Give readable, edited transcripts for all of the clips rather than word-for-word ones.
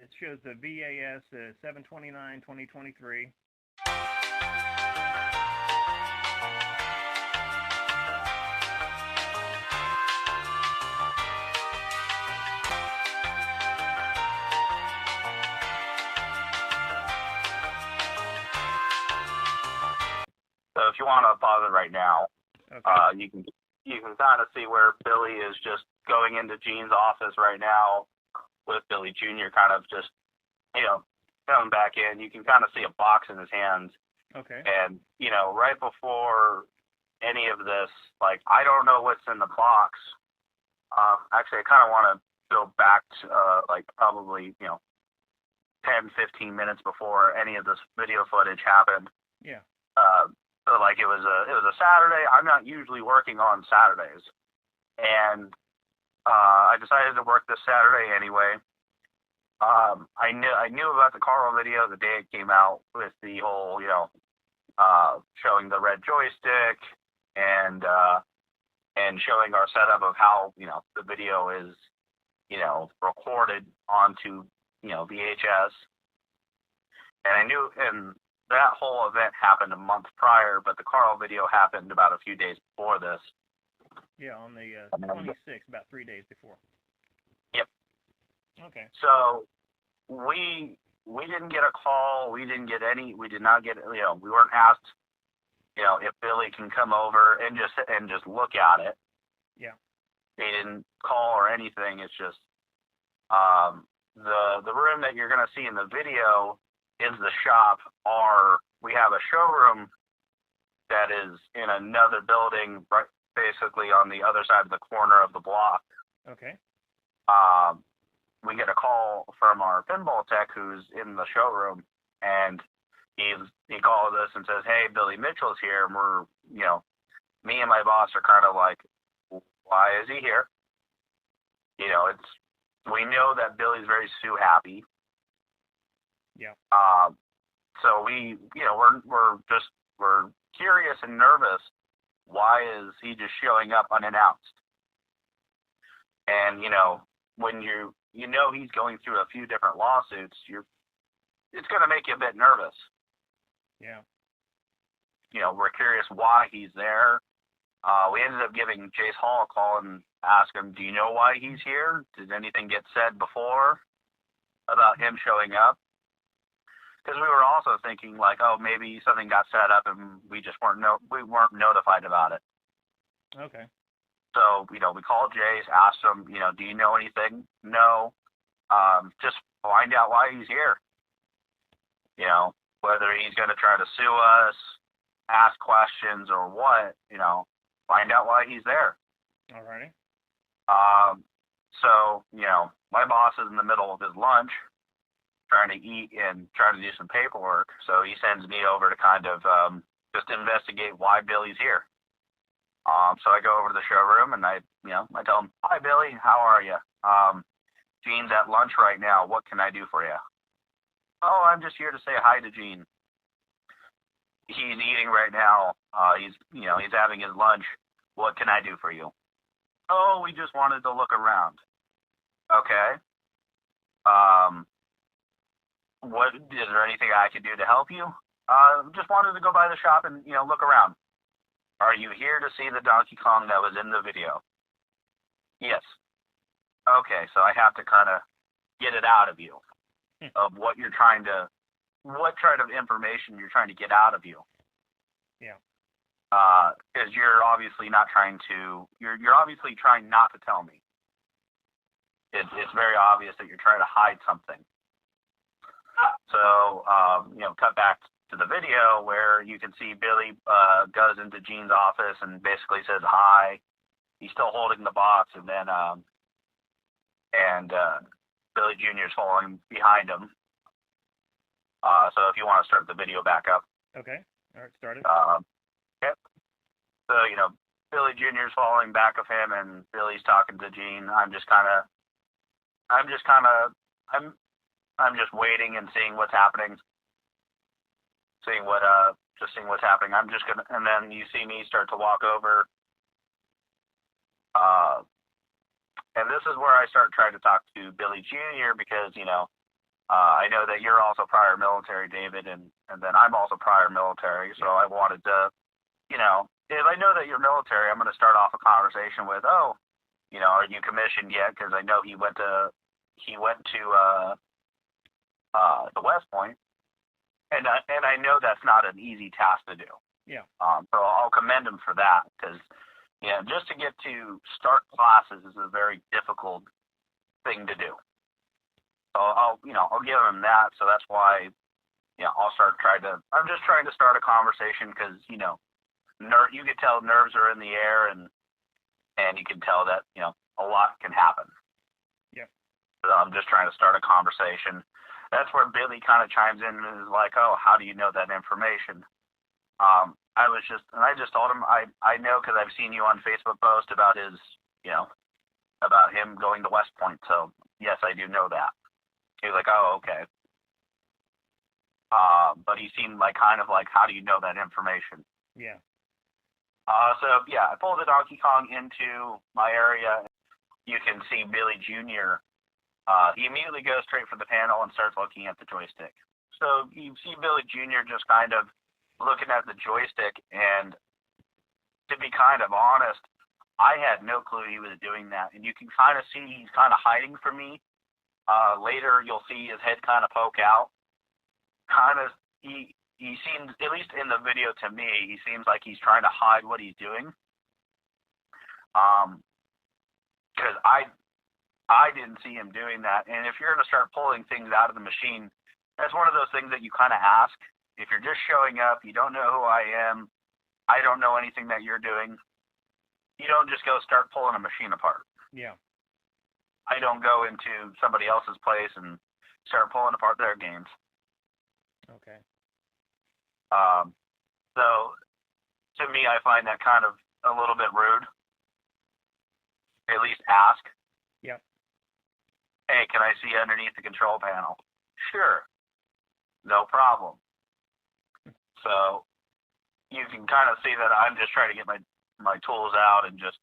It shows the VAS 7/29/2023. So if you want to pause it right now, Okay. you can kind of see where Billy is just going into Gene's office right now with Billy Jr. kind of just, coming back in. You can kind of see a box in his hands. Okay. And, right before any of this, like, I don't know what's in the box. Actually, I kind of want to go back to, probably, 10, 15 minutes before any of this video footage happened. Yeah. So like it was a Saturday. I'm not usually working on Saturdays, and I decided to work this Saturday anyway. I knew about the Karl video the day it came out with the whole showing the red joystick and showing our setup of how the video is recorded onto VHS, and I knew that whole event happened a month prior, but the Karl video happened about a few days before this. Yeah, on the 26th, about 3 days before. Yep. Okay. So we didn't get a call. We did not get. We weren't asked. If Billy can come over and just look at it. Yeah. They didn't call or anything. It's just the room that you're gonna see in the video is the shop, or we have a showroom that is in another building, right, basically on the other side of the corner of the block. Okay. We get a call from our pinball tech who's in the showroom, and he calls us and says, "Hey, Billy Mitchell's here." And we're, me and my boss are kind of like, "Why is he here?" We know that Billy's very Sue happy. Yeah. So we're curious and nervous. Why is he just showing up unannounced? And when he's going through a few different lawsuits, it's going to make you a bit nervous. Yeah. We're curious why he's there. We ended up giving Jace Hall a call and asked him, "Do you know why he's here? Did anything get said before about him showing up?" Because we were also thinking, like, oh, maybe something got set up and we just weren't notified about it. Okay. So, we called Jace, asked him, "Do you know anything?" No. Just find out why he's here. Whether he's going to try to sue us, ask questions, or what, find out why he's there. Alrighty. So, my boss is in the middle of his lunch, trying to eat and trying to do some paperwork. So he sends me over to kind of just investigate why Billy's here. So I go over to the showroom and I tell him, "Hi, Billy, how are you? Gene's at lunch right now. What can I do for you?" "Oh, I'm just here to say hi to Gene. He's eating right now. He's having his lunch. What can I do for you?" "Oh, we just wanted to look around." "Okay. Is there anything I could do to help you?" Just wanted to go by the shop and, look around." "Are you here to see the Donkey Kong that was in the video?" "Yes." "Okay, so I have to kind of get it out of you of what kind of information you're trying to get out of you." Yeah. Because you're obviously not you're obviously trying not to tell me. It's very obvious that you're trying to hide something. So, cut back to the video where you can see Billy goes into Gene's office and basically says hi. He's still holding the box, and then Billy Jr. is following behind him. So if you want to start the video back up. Okay. All right, started. Okay. So, Billy Jr. is following back of him, and Billy's talking to Gene. I'm just waiting and seeing what's happening. Seeing what's happening. And then you see me start to walk over. And this is where I start trying to talk to Billy Jr. because, I know that you're also prior military, David, and then I'm also prior military, so I wanted to, you know, if I know that you're military, I'm going to start off a conversation with, oh, you know, are you commissioned yet? Because I know he went to the West Point, and I know that's not an easy task to do. Yeah. So I'll commend him for that, because just to get to start classes is a very difficult thing to do. So I'll give him that. So that's why, I'm just trying to start a conversation, because you can tell nerves are in the air, and you can tell that a lot can happen. Yeah. So I'm just trying to start a conversation. That's where Billy kind of chimes in and is like, oh, how do you know that information? I just told him I know because I've seen you on Facebook post about his, about him going to West Point. So yes, I do know that. He was like, oh, okay. But he seemed like kind of like, how do you know that information? Yeah. I pulled the Donkey Kong into my area. You can see Billy Jr. He immediately goes straight for the panel and starts looking at the joystick. So you see Billy Jr. just kind of looking at the joystick, and to be kind of honest, I had no clue he was doing that. And you can kind of see he's kind of hiding from me. Later, you'll see his head kind of poke out. He seems, at least in the video to me, he seems like he's trying to hide what he's doing. Because I didn't see him doing that. And if you're going to start pulling things out of the machine, that's one of those things that you kind of ask. If you're just showing up, you don't know who I am, I don't know anything that you're doing, you don't just go start pulling a machine apart. Yeah. I don't go into somebody else's place and start pulling apart their games. Okay. So to me, I find that kind of a little bit rude. At least ask. Yep. Hey, can I see underneath the control panel? Sure. No problem. So you can kind of see that I'm just trying to get my tools out and just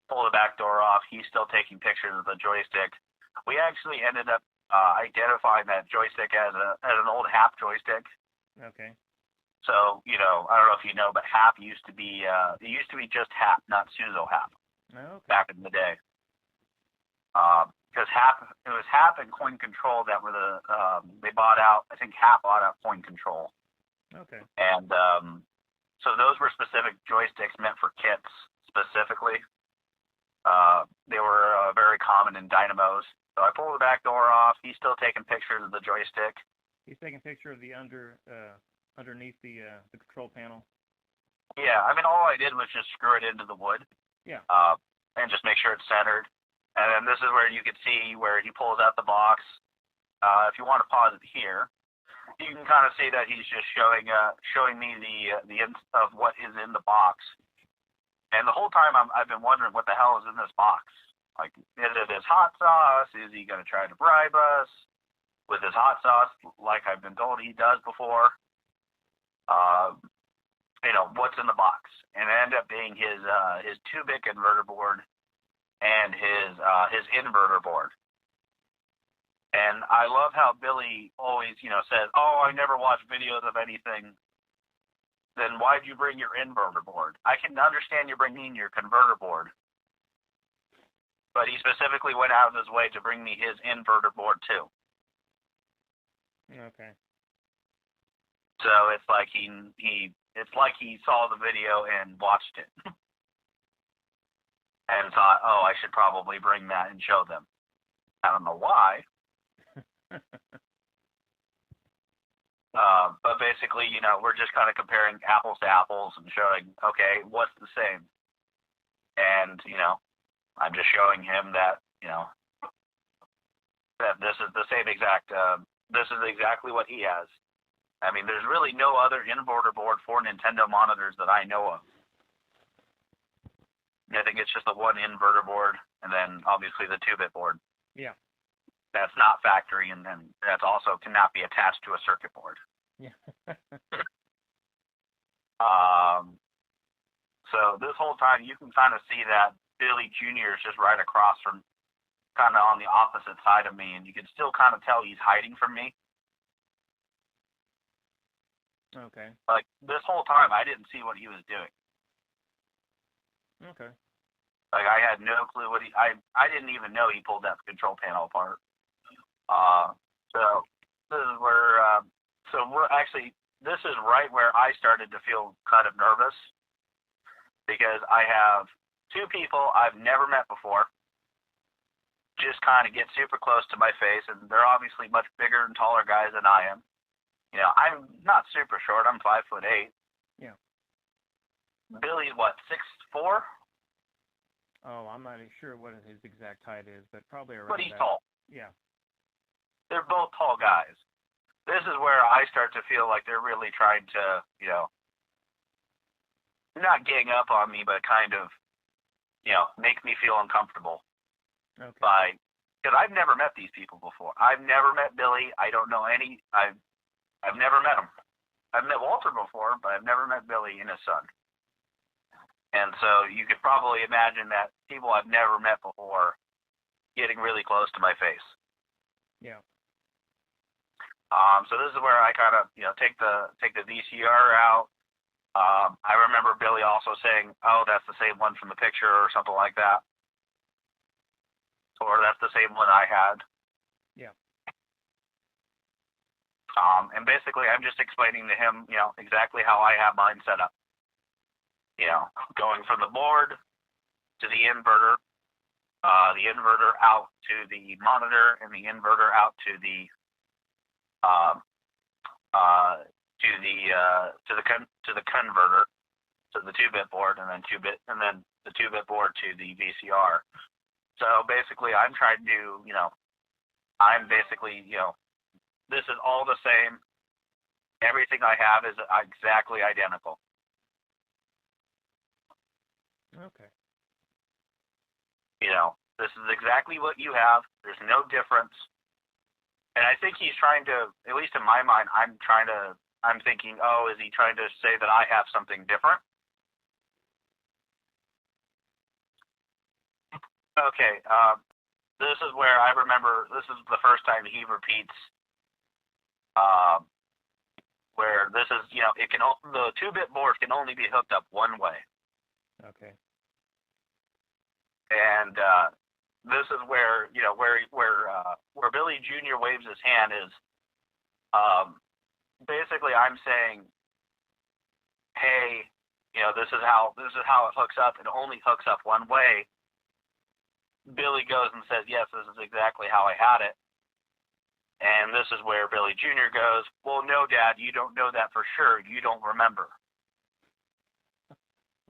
pull the back door off. He's still taking pictures of the joystick. We actually ended up identifying that joystick as an old Hap joystick. Okay. So, I don't know if you know, but Hap used to be just Hap, not Suzo Hap. Okay. Back in the day. Because it was Hap and Coin Control that were they bought out, I think Hap bought out Coin Control. Okay. And so those were specific joysticks meant for kits specifically. They were very common in dynamos. So I pulled the back door off. He's still taking pictures of the joystick. He's taking a picture of the underneath the control panel. Yeah, I mean, all I did was just screw it into the wood. Yeah. And just make sure it's centered. And then this is where you can see where he pulls out the box. If you want to pause it here, you can kind of see that he's just showing me the of what is in the box. And the whole time I've been wondering what the hell is in this box. Like, is it his hot sauce? Is he going to try to bribe us with his hot sauce, like I've been told he does before? What's in the box? And it ended up being his 2-bit converter board and his inverter board. And I love how Billy always, says, oh, I never watch videos of anything. Then why'd you bring your inverter board? I can understand you bringing your converter board. But he specifically went out of his way to bring me his inverter board too. Okay. So it's like he saw the video and watched it. And thought, oh, I should probably bring that and show them. I don't know why. But basically, we're just kind of comparing apples to apples and showing, okay, what's the same? And, I'm just showing him that, that this is the same exact, this is exactly what he has. I mean, there's really no other inverter board for Nintendo monitors that I know of. I think it's just the one inverter board, and then obviously the 2-bit board. Yeah. That's not factory, and then that's also cannot be attached to a circuit board. Yeah. So this whole time, you can kind of see that Billy Jr. is just right across from kind of on the opposite side of me, and you can still kind of tell he's hiding from me. Okay. Like, this whole time, I didn't see what he was doing. Okay. Like, I had no clue what I didn't even know he pulled that control panel apart. So this is where, this is right where I started to feel kind of nervous, because I have two people I've never met before just kind of get super close to my face, and they're obviously much bigger and taller guys than I am. You know, I'm not super short. I'm 5'8". Yeah. Billy's what, 6'4"? Oh, I'm not sure what his exact height is, but probably around But he's that. tall. Yeah. They're both tall guys. This is where I start to feel like they're really trying to, you know, not gang up on me, but kind of, you know, make me feel uncomfortable. Okay. Because I've never met these people before. I've never met Billy. I don't know any. I've never met him. I've met Walter before, but I've never met Billy and his son. And so you could probably imagine that people I've never met before getting really close to my face. Yeah. So this is where I kind of, you know, take the VCR out. I remember Billy also saying, "Oh, that's the same one from the picture," or something like that. Or that's the same one I had. Yeah. And basically, I'm just explaining to him, you know, exactly how I have mine set up. You know, going from the board to the inverter out to the monitor, and the inverter out to the converter, to the 2-bit board, and then the 2-bit board to the VCR. So basically, I'm trying to, you know, this is all the same. Everything I have is exactly identical. Okay. You know, this is exactly what you have. There's no difference. And I think he's trying to, at least in my mind, I'm thinking, oh, is he trying to say that I have something different? Okay, this is where I remember, this is the first time he repeats, where this is, you know, the 2-bit board can only be hooked up one way. Okay. And this is where, you know, where Billy Jr. waves his hand is, basically I'm saying, hey, you know, this is how it hooks up. It only hooks up one way. Billy goes and says, yes, this is exactly how I had it. And this is where Billy Jr. goes, well, no, Dad, you don't know that for sure. You don't remember.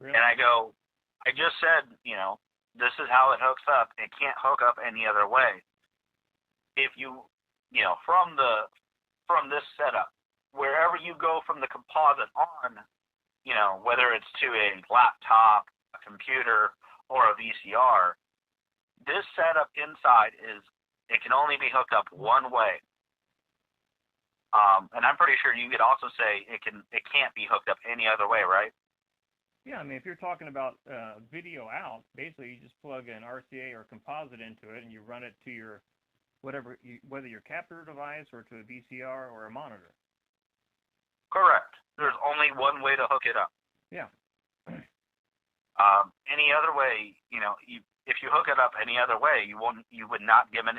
Really? And I go, I just said, you know, this is how it hooks up. It can't hook up any other way. If you know, from this setup, wherever you go from the composite on, you know, whether it's to a laptop, a computer, or a VCR, this setup inside it can only be hooked up one way. And I'm pretty sure you could also say it can't be hooked up any other way, right? Yeah, I mean, if you're talking about video out, basically you just plug an RCA or composite into it, and you run it to your whether your capture device or to a VCR or a monitor. Correct. There's only one way to hook it up. Yeah. Any other way, you know, if you hook it up any other way, you would not get an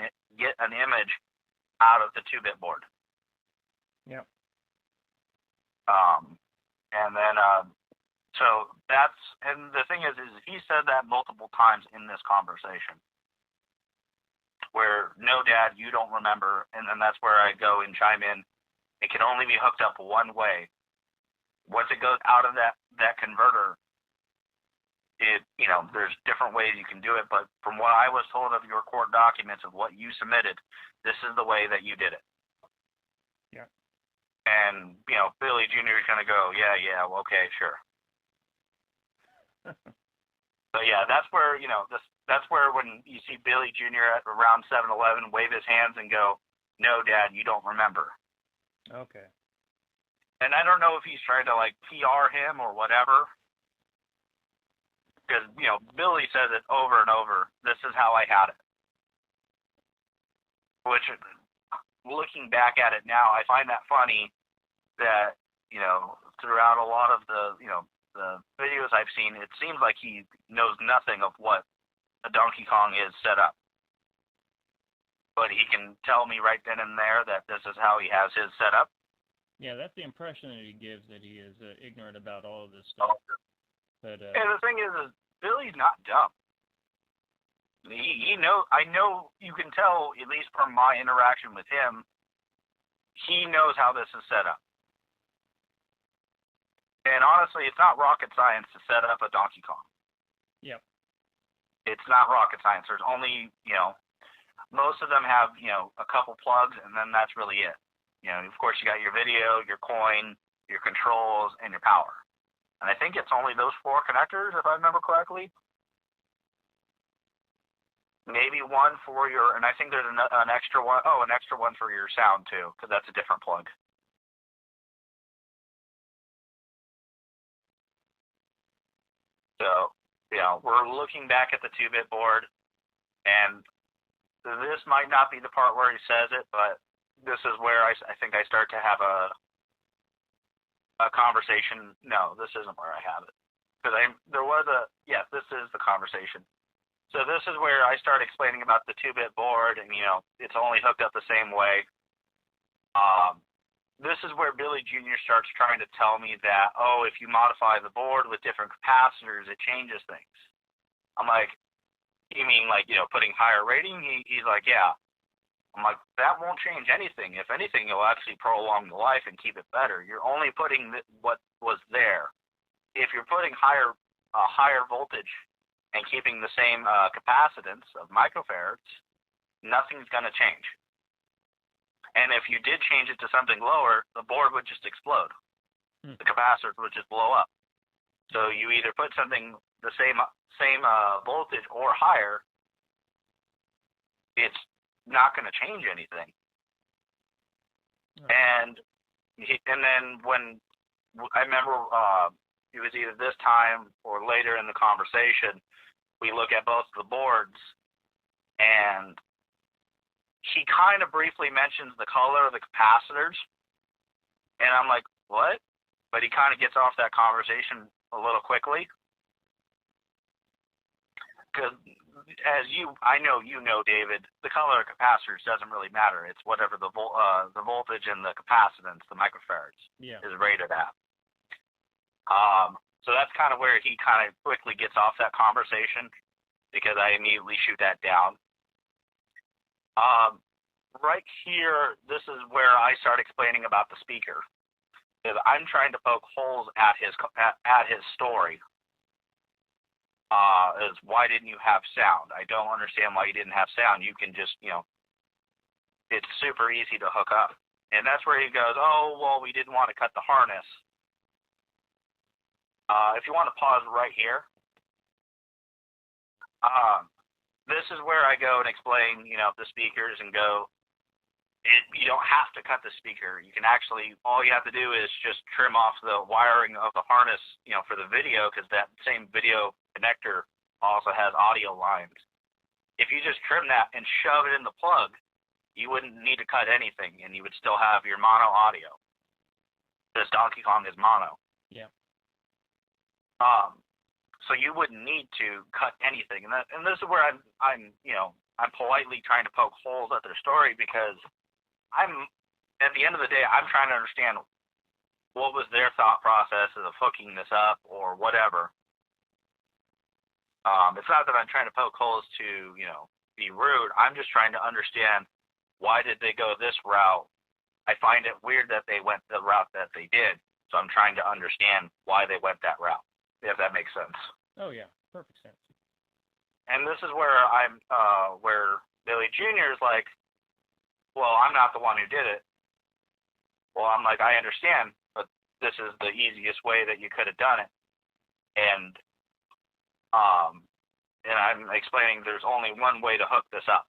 image out of the 2-bit board. Yep. And then, so and the thing is he said that multiple times in this conversation, where, no, Dad, you don't remember, and then that's where I go and chime in. It can only be hooked up one way. Once it goes out of that converter, you know, there's different ways you can do it, but from what I was told of your court documents of what you submitted, this is the way that you did it. Yeah. And, you know, Billy Jr. is going to go, yeah, well, okay, sure. So, yeah, that's where, you know, that's where when you see Billy Jr. at around 7-Eleven wave his hands and go, no, Dad, you don't remember. Okay. And I don't know if he's trying to, like, PR him or whatever. Because, you know, Billy says it over and over, this is how I had it. which, looking back at it now, I find that funny that, throughout a lot of the videos I've seen, it seems like he knows nothing of what a Donkey Kong is set up. But he can tell me right then and there that this is how he has his set up. Yeah, that's the impression that he gives, that he is ignorant about all of this stuff. But and the thing is Billy's not dumb. He knows. I know you can tell, at least from my interaction with him, he knows how this is set up. And honestly, it's not rocket science to set up a Donkey Kong. Yep. It's not rocket science. There's only, most of them have, a couple plugs, and then that's really it. Of course, you got your video, your coin, your controls, and your power. And I think it's only those 4 connectors, if I remember correctly. Maybe one for your, and I think there's an extra one. Oh, an extra one for your sound too, because that's a different plug. So, we're looking back at the 2-bit board, and this might not be the part where he says it, but this is where I think I start to have a conversation. No, this isn't where I have it. Because yes, this is the conversation. So this is where I start explaining about the 2-bit board, and, it's only hooked up the same way. This is where Billy Jr. starts trying to tell me that, if you modify the board with different capacitors, it changes things. I'm like, you mean like, putting higher rating? He's like, yeah. I'm like, that won't change anything. If anything, it'll actually prolong the life and keep it better. You're only putting what was there. If you're putting higher voltage and keeping the same capacitance of microfarads, nothing's going to change. And if you did change it to something lower, the board would just explode. The capacitors would just blow up. So you either put something the same voltage or higher, it's not going to change anything. And then when I remember it was either this time or later in the conversation, we look at both the boards, and he kind of briefly mentions the color of the capacitors, and I'm like, what? But he kind of gets off that conversation a little quickly. Because I know, David, the color of capacitors doesn't really matter. It's whatever the voltage and the capacitance, the microfarads, is rated at. So that's kind of where he kind of quickly gets off that conversation, because I immediately shoot that down. Right here, this is where I start explaining about the speaker. Because I'm trying to poke holes at his story. Is why didn't you have sound? I don't understand why you didn't have sound. You can just, it's super easy to hook up. And that's where he goes, we didn't want to cut the harness. If you want to pause right here. This is where I go and explain, the speakers and go, you don't have to cut the speaker. You can actually, all you have to do is just trim off the wiring of the harness, for the video, because that same video connector also has audio lines. If you just trim that and shove it in the plug, you wouldn't need to cut anything, and you would still have your mono audio. This Donkey Kong is mono. Yeah. So you wouldn't need to cut anything, and this is where I'm politely trying to poke holes at their story, because at the end of the day, I'm trying to understand what was their thought process of hooking this up or whatever. It's not that I'm trying to poke holes to, be rude. I'm just trying to understand, why did they go this route? I find it weird that they went the route that they did, so I'm trying to understand why they went that route, if that makes sense. Oh, yeah. Perfect sense. And this is where where Billy Jr. is like, well, I'm not the one who did it. Well, I'm like, I understand, but this is the easiest way that you could have done it. And I'm explaining there's only one way to hook this up.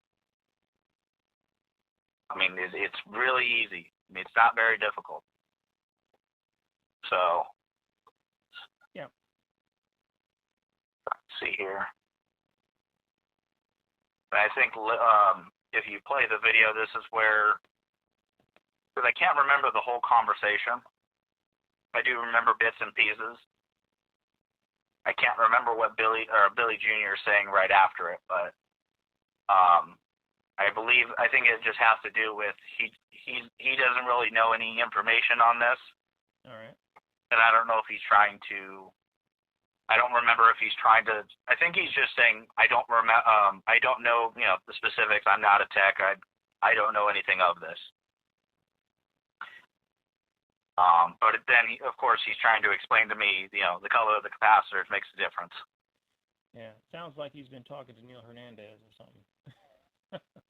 I mean, it's really easy. I mean, it's not very difficult. So, yeah. Let's see here. I think if you play the video, this is where, because I can't remember the whole conversation. I do remember bits and pieces. I can't remember what Billy Jr. is saying right after it, but I think it just has to do with he doesn't really know any information on this. All right. And I don't know if he's trying to. I don't remember if he's trying to. I think he's just saying I don't know the specifics. I'm not a tech. I don't know anything of this. But then, of course, he's trying to explain to me, the color of the capacitors makes a difference. Yeah, sounds like he's been talking to Neil Hernandez or something.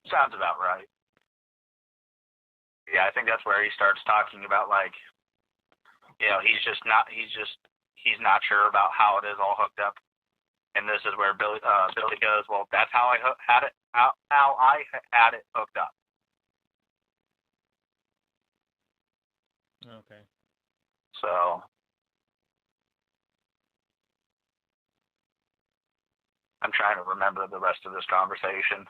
Sounds about right. Yeah, I think that's where he starts talking about, like, he's not sure about how it is all hooked up, and this is where Billy goes, well, that's how I had it hooked up. Okay. So I'm trying to remember the rest of this conversation.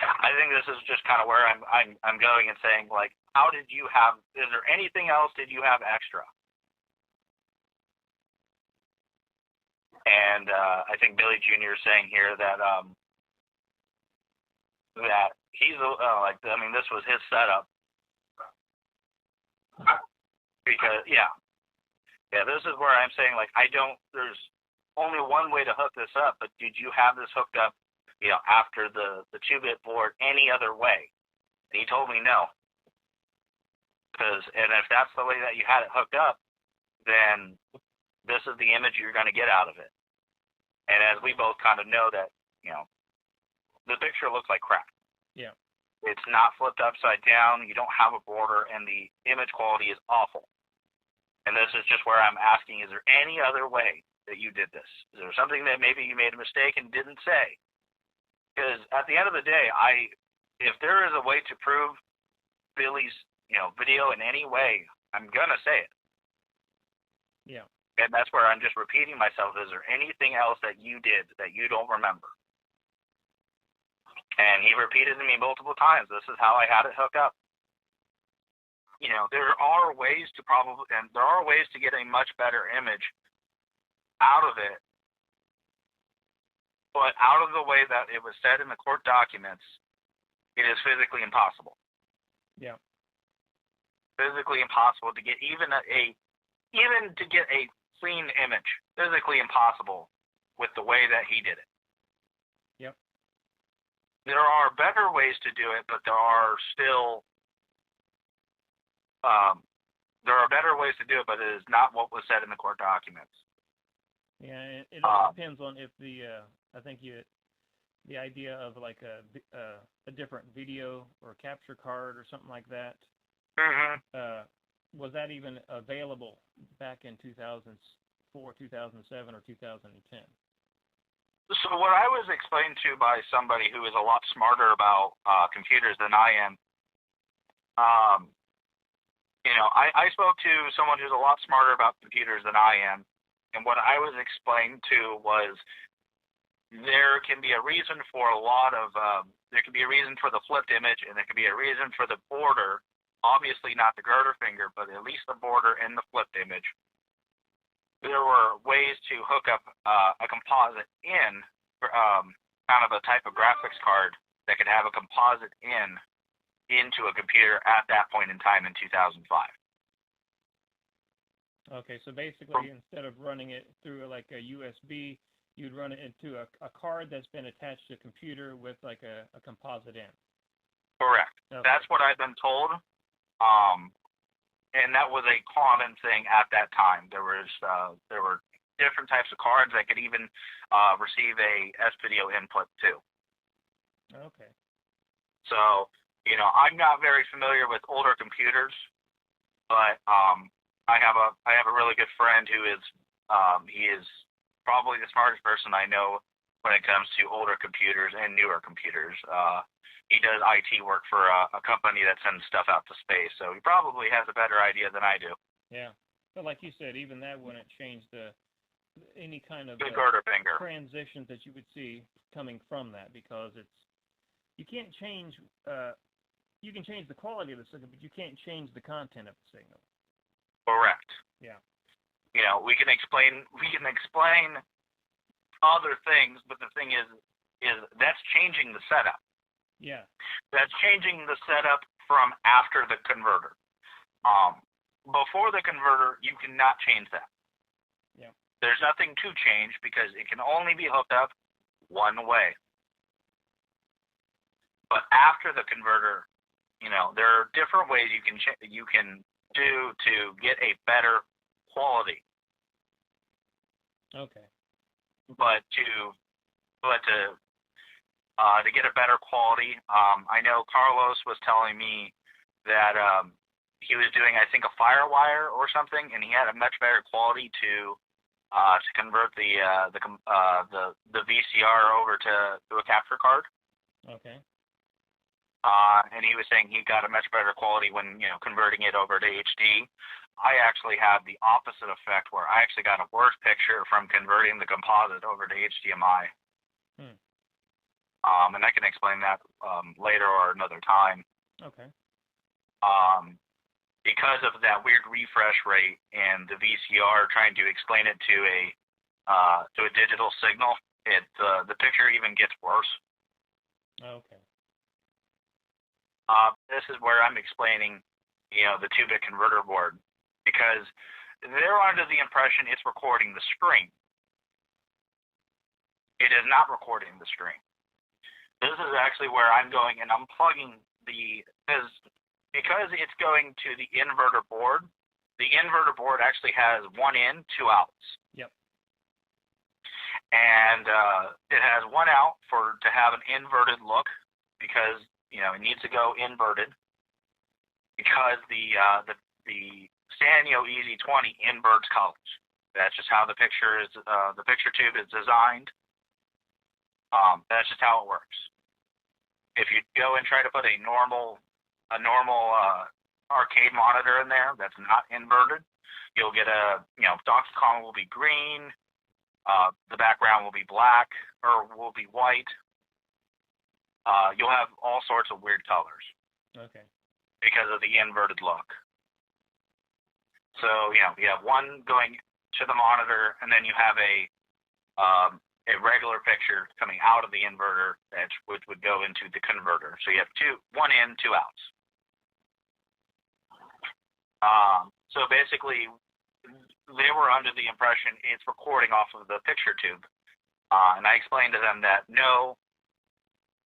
I think this is just kind of where I'm going and saying, like, is there anything else did you have extra? And I think Billy Jr. is saying here that he's this was his setup. Because this is where I'm saying, like, there's only one way to hook this up, but did you have this hooked up, after the 2-bit board any other way? And he told me no. And if that's the way that you had it hooked up, then this is the image you're going to get out of it. And as we both kind of know that, the picture looks like crap. Yeah. It's not flipped upside down. You don't have a border, and the image quality is awful. And this is just where I'm asking, is there any other way that you did this? Is there something that maybe you made a mistake and didn't say? Because at the end of the day, if there is a way to prove Billy's, video in any way, I'm gonna say it. Yeah. And that's where I'm just repeating myself. Is there anything else that you did that you don't remember? And he repeated to me multiple times, this is how I had it hooked up. There are ways to get a much better image out of it. But out of the way that it was said in the court documents, it is physically impossible. Yeah. Physically impossible to get even to get a clean image. Physically impossible with the way that he did it. Yep. There are better ways to do it, but there are still better ways to do it, but it is not what was said in the court documents. Yeah, it all depends on if I think the idea of like a different video or capture card or something like that. Mm-hmm. Was that even available back in 2004, 2007, or 2010? So what I was explained to by somebody who is a lot smarter about computers than I am, I spoke to someone who's a lot smarter about computers than I am, and what I was explained to was there can be a reason for there can be a reason for the flipped image, and there can be a reason for the border. Obviously not the girder finger, but at least the border in the flipped image. There were ways to hook up a composite in, kind of a type of graphics card that could have a composite into a computer at that point in time in 2005. Okay, so basically instead of running it through like a USB, you'd run it into a card that's been attached to a computer with like a composite in. Correct. Okay. That's what I've been told. And that was a common thing at that time. There were different types of cards that could even receive a S-video input too. Okay. So, I'm not very familiar with older computers, but I have a really good friend who is he is probably the smartest person I know when it comes to older computers and newer computers. He does IT work for a company that sends stuff out to space, so he probably has a better idea than I do. Yeah, but like you said, even that wouldn't change the any kind of converter finger. transitions that you would see coming from that, because you can't change. You can change the quality of the signal, but you can't change the content of the signal. Correct. Yeah. You know, we can explain other things, but the thing is that's changing the setup. Yeah. That's changing the setup from after the converter. Before the converter, you cannot change that. Yeah. There's nothing to change because it can only be hooked up one way. But after the converter, you know, there are different ways you can do to get a better quality. Okay. But to get a better quality, I know Carlos was telling me that he was doing, I think, a FireWire or something, and he had a much better quality to convert the VCR over to a capture card. Okay. And he was saying he got a much better quality when, you know, converting it over to HD. I actually had the opposite effect, where I actually got a worse picture from converting the composite over to HDMI. And I can explain that later or another time. Okay. Because of that weird refresh rate and the VCR trying to explain it to a digital signal, the picture even gets worse. Okay. This is where I'm explaining, you know, the 2-bit converter board, because they're under the impression it's recording the stream. It is not recording the stream. This is actually where I'm going and I'm plugging because it's going to the inverter board. The inverter board actually has 1 in, 2 outs. Yep. And it has 1 out to have an inverted look, because, you know, it needs to go inverted, because the Sanyo EZ20 inverts colors. That's just how the picture tube is designed. That's just how it works. If you go and try to put a normal arcade monitor in there that's not inverted, you'll get Donkey Kong will be green, the background will be black or will be white. You'll have all sorts of weird colors. Okay. Because of the inverted look. So, you know, you have 1 going to the monitor, and then you have a regular picture coming out of the inverter, which would go into the converter. So you have 1 in, 2 outs. So basically, they were under the impression it's recording off of the picture tube. And I explained to them that no,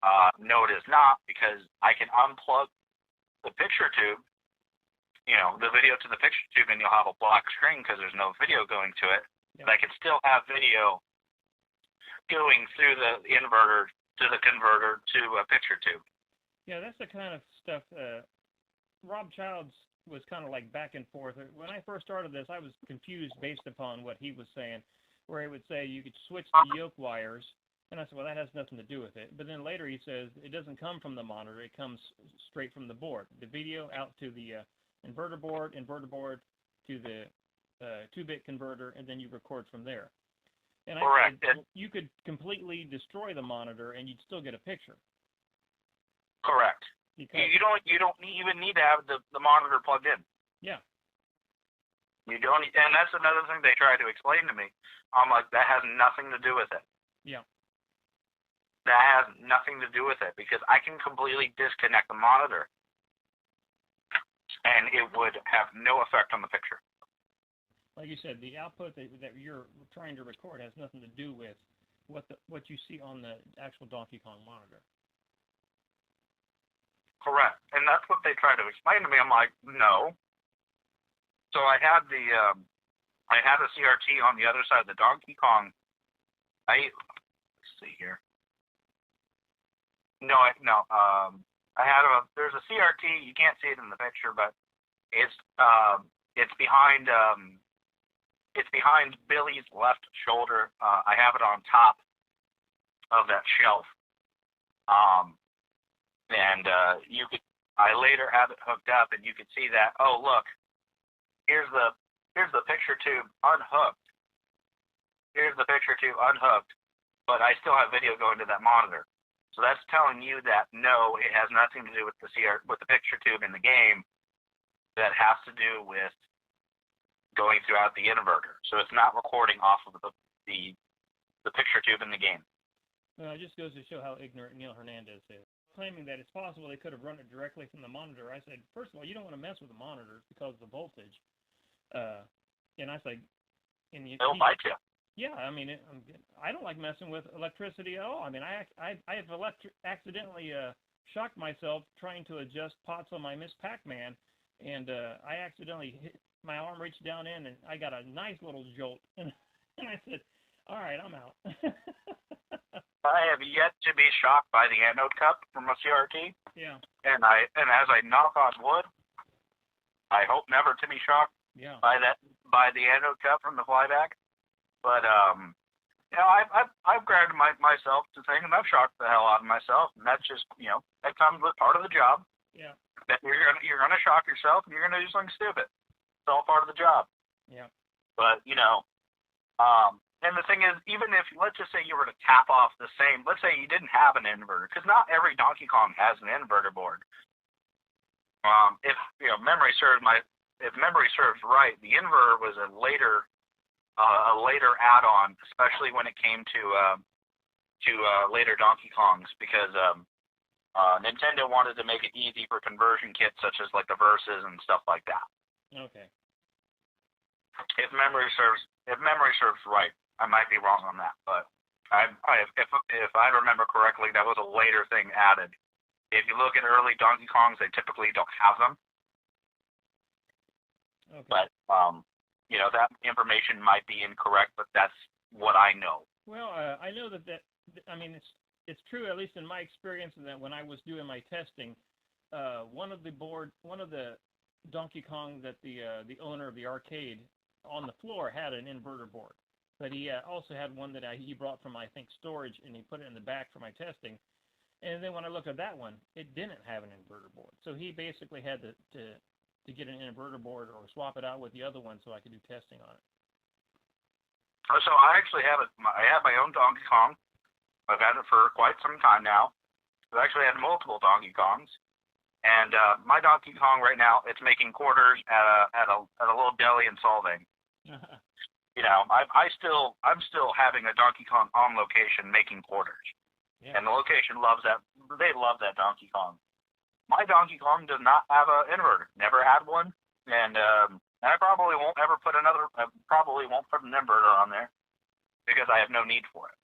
it is not, because I can unplug the picture tube, you know, the video to the picture tube, and you'll have a black screen because there's no video going to it. Yep. But I can still have video going through the inverter to the converter to a picture tube. Yeah, that's the kind of stuff Rob Childs was kind of like back and forth. When I first started this, I was confused based upon what he was saying, where he would say you could switch the yoke wires, and I said, well, that has nothing to do with it. But then later he says it doesn't come from the monitor, it comes straight from the board. The video out to the inverter board to the 2-bit converter, and then you record from there. And correct. I said, you could completely destroy the monitor and you'd still get a picture. Correct. Because you don't even need to have the monitor plugged in. Yeah. You don't, and that's another thing they try to explain to me. I'm like, that has nothing to do with it. Yeah. That has nothing to do with it, because I can completely disconnect the monitor, and it would have no effect on the picture. Like you said, the output that you're trying to record has nothing to do with what you see on the actual Donkey Kong monitor. Correct, and that's what they try to explain to me. I'm like, no. So I had a CRT on the other side of the Donkey Kong. Let's see here. There's a CRT. You can't see it in the picture, but it's behind Billy's left shoulder. I have it on top of that shelf. I later have it hooked up, and you could see that. Oh, look, here's the picture tube unhooked. here's the picture tube unhooked, but I still have video going to that monitor. So that's telling you that no, it has nothing to do with the picture tube in the game. That has to do with going throughout the inverter. So it's not recording off of the picture tube in the game. Well, it just goes to show how ignorant Neil Hernandez is. Claiming that it's possible they could have run it directly from the monitor. I said, first of all, you don't want to mess with the monitors because of the voltage. And I said, It'll bite you. Yeah, I mean, I don't like messing with electricity at all. I mean, I have accidentally shocked myself trying to adjust pots on my Miss Pac-Man, and I accidentally hit, my arm reached down in, and I got a nice little jolt. And I said, all right, I'm out. I have yet to be shocked by the anode cup from a CRT. Yeah. And as I knock on wood, I hope never to be shocked. Yeah. By the anode cup from the flyback. But you know, I've grabbed myself to think, and I've shocked the hell out of myself, and that's just, you know, that comes with part of the job. Yeah. That you're gonna shock yourself, and you're gonna do something stupid. It's all part of the job. Yeah. But you know, and the thing is, even if, let's just say you were to tap off the same, let's say you didn't have an inverter, because not every Donkey Kong has an inverter board. If you know, memory serves right, the inverter was a later add-on, especially when it came to later Donkey Kongs, because Nintendo wanted to make it easy for conversion kits such as like the Versus and stuff like that. Okay. If memory serves right, I might be wrong on that, but if I remember correctly, that was a later thing added. If you look at early Donkey Kongs, they typically don't have them. Okay. But you know, that information might be incorrect, but that's what I know. Well, I know that I mean, it's true, at least in my experience, that when I was doing my testing, one of the Donkey Kong that the owner of the arcade on the floor had an inverter board, but he also had one that he brought from, I think, storage, and he put it in the back for my testing. And then when I looked at that one, it didn't have an inverter board, so he basically had to get an inverter board or swap it out with the other one so I could do testing on it. So I actually have it. I have my own Donkey Kong. I've had it for quite some time now. I've actually had multiple Donkey Kongs, and my Donkey Kong right now, it's making quarters at a little deli in Solvang. You know, I'm still having a Donkey Kong on location making quarters, yeah. And the location loves that. They love that Donkey Kong. My Donkey Kong does not have an inverter. Never had one, and I probably won't ever put an inverter on there because I have no need for it.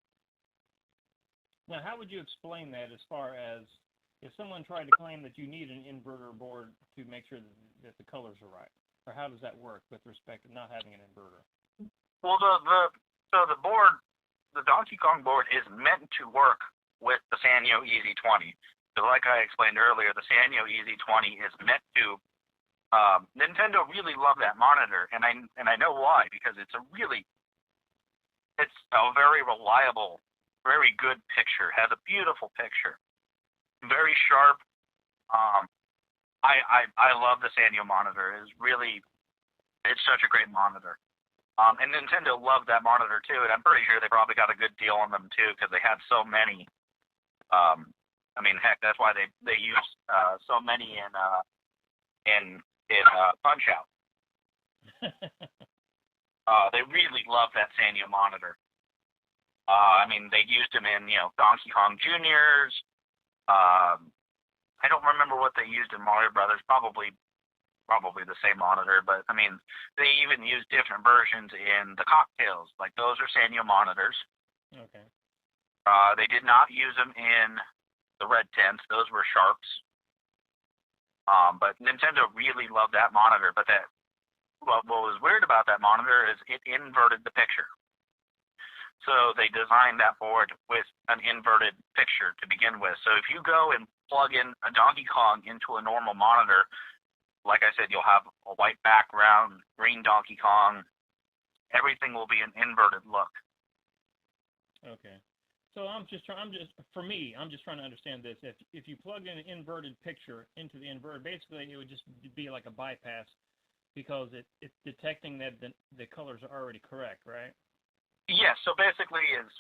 Now, how would you explain that as far as if someone tried to claim that you need an inverter board to make sure that the colors are right? Or how does that work with respect to not having an inverter? Well, the board, the Donkey Kong board is meant to work with the Sanyo EZ20. So like I explained earlier, the Sanyo EZ20 is meant to, Nintendo really loved that monitor, and I know why, because it's a very reliable, very good picture, has a beautiful picture, very sharp. I love the Sanyo monitor. It's such a great monitor. And Nintendo loved that monitor too, and I'm pretty sure they probably got a good deal on them too, because they had so many. I mean, heck, that's why they used so many in Punch Out. They really loved that Sanyo monitor. I mean, they used them in, you know, Donkey Kong Juniors. I don't remember what they used in Mario Brothers. Probably the same monitor, but I mean, they even used different versions in the Cocktails. Like, those are Sanyo monitors. Okay. They did not use them in the Red Tents. Those were Sharps. But Nintendo really loved that monitor. But what was weird about that monitor is it inverted the picture. So they designed that board with an inverted picture to begin with. So if you go and plug in a Donkey Kong into a normal monitor, like I said, you'll have a white background, green Donkey Kong. Everything will be an inverted look. Okay. So I'm just trying to understand this. If you plug in an inverted picture into the inverter, basically it would just be like a bypass because it's detecting that the colors are already correct, right? Yes. So basically, is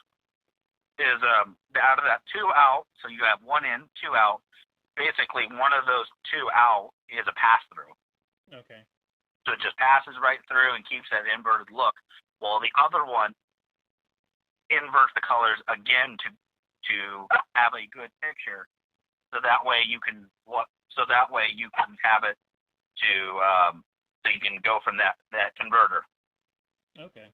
out of that 2 out, so you have 1 in, 2 out. Basically, one of those 2 out is a pass through. Okay. So it just passes right through and keeps that inverted look. While the other one inverts the colors again to have a good picture. So that way you can have it to so you can go from that converter. Okay.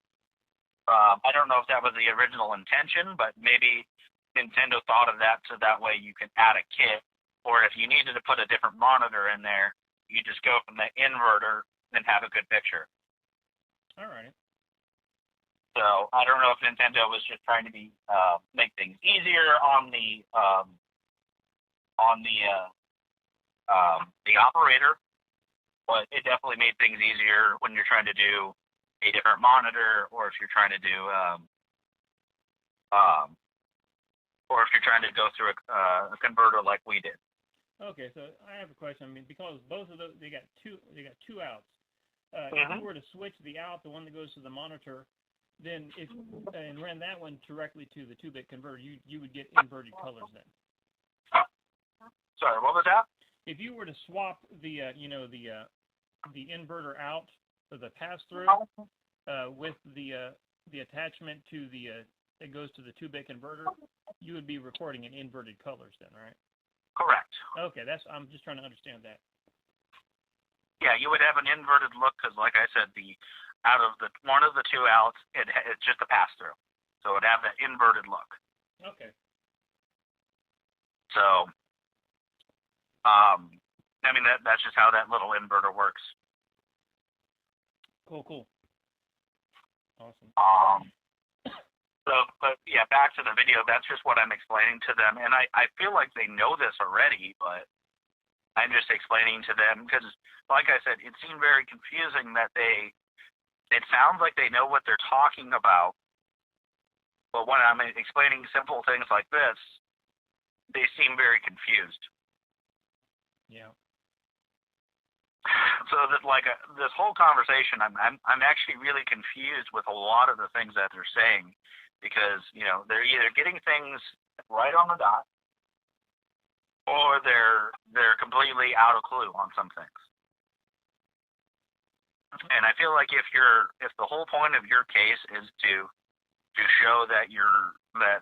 I don't know if that was the original intention, but maybe Nintendo thought of that so that way you can add a kit, or if you needed to put a different monitor in there, you just go from the inverter and have a good picture. All right. So I don't know if Nintendo was just trying to make things easier on the operator, but it definitely made things easier when you're trying to do a different monitor, or if you're trying to do or if you're trying to go through a converter like we did. Okay, so I have a question. I mean, because both of those they got two outs. Mm-hmm. If you were to switch the out, the one that goes to the monitor, then and ran that one directly to the 2-bit converter, you would get inverted colors then. Sorry, what was that? If you were to swap the the inverter out or the pass through with the attachment to the that goes to the 2-bit converter, you would be recording in inverted colors then, right? Correct. Okay, I'm just trying to understand that. Yeah, you would have an inverted look because, like I said, out of one of the 2 outs, it's just a pass through, so it would have that inverted look. Okay. So, I mean that's just how that little inverter works. Cool. Awesome. But yeah, back to the video. That's just what I'm explaining to them, and I feel like they know this already, but I'm just explaining to them because, like I said, it seemed very confusing that it sounds like they know what they're talking about, but when I'm explaining simple things like this, they seem very confused. Yeah. So this whole conversation, I'm actually really confused with a lot of the things that they're saying, because they're either getting things right on the dot, or they're completely out of clue on some things. And I feel like if the whole point of your case is to show that that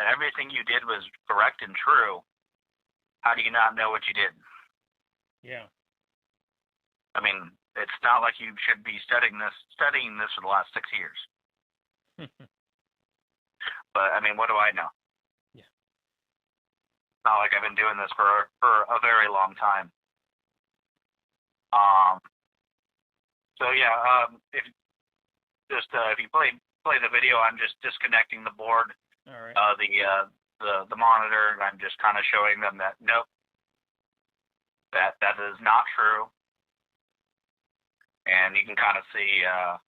everything you did was correct and true, how do you not know what you did? Yeah. I mean, it's not like you should be studying this for the last 6 years. But I mean, what do I know? Yeah. It's not like I've been doing this for a very long time. So yeah, if you play the video, I'm just disconnecting the board, all right. The monitor, and I'm just kind of showing them that nope, that is not true. And you can kind of see, they're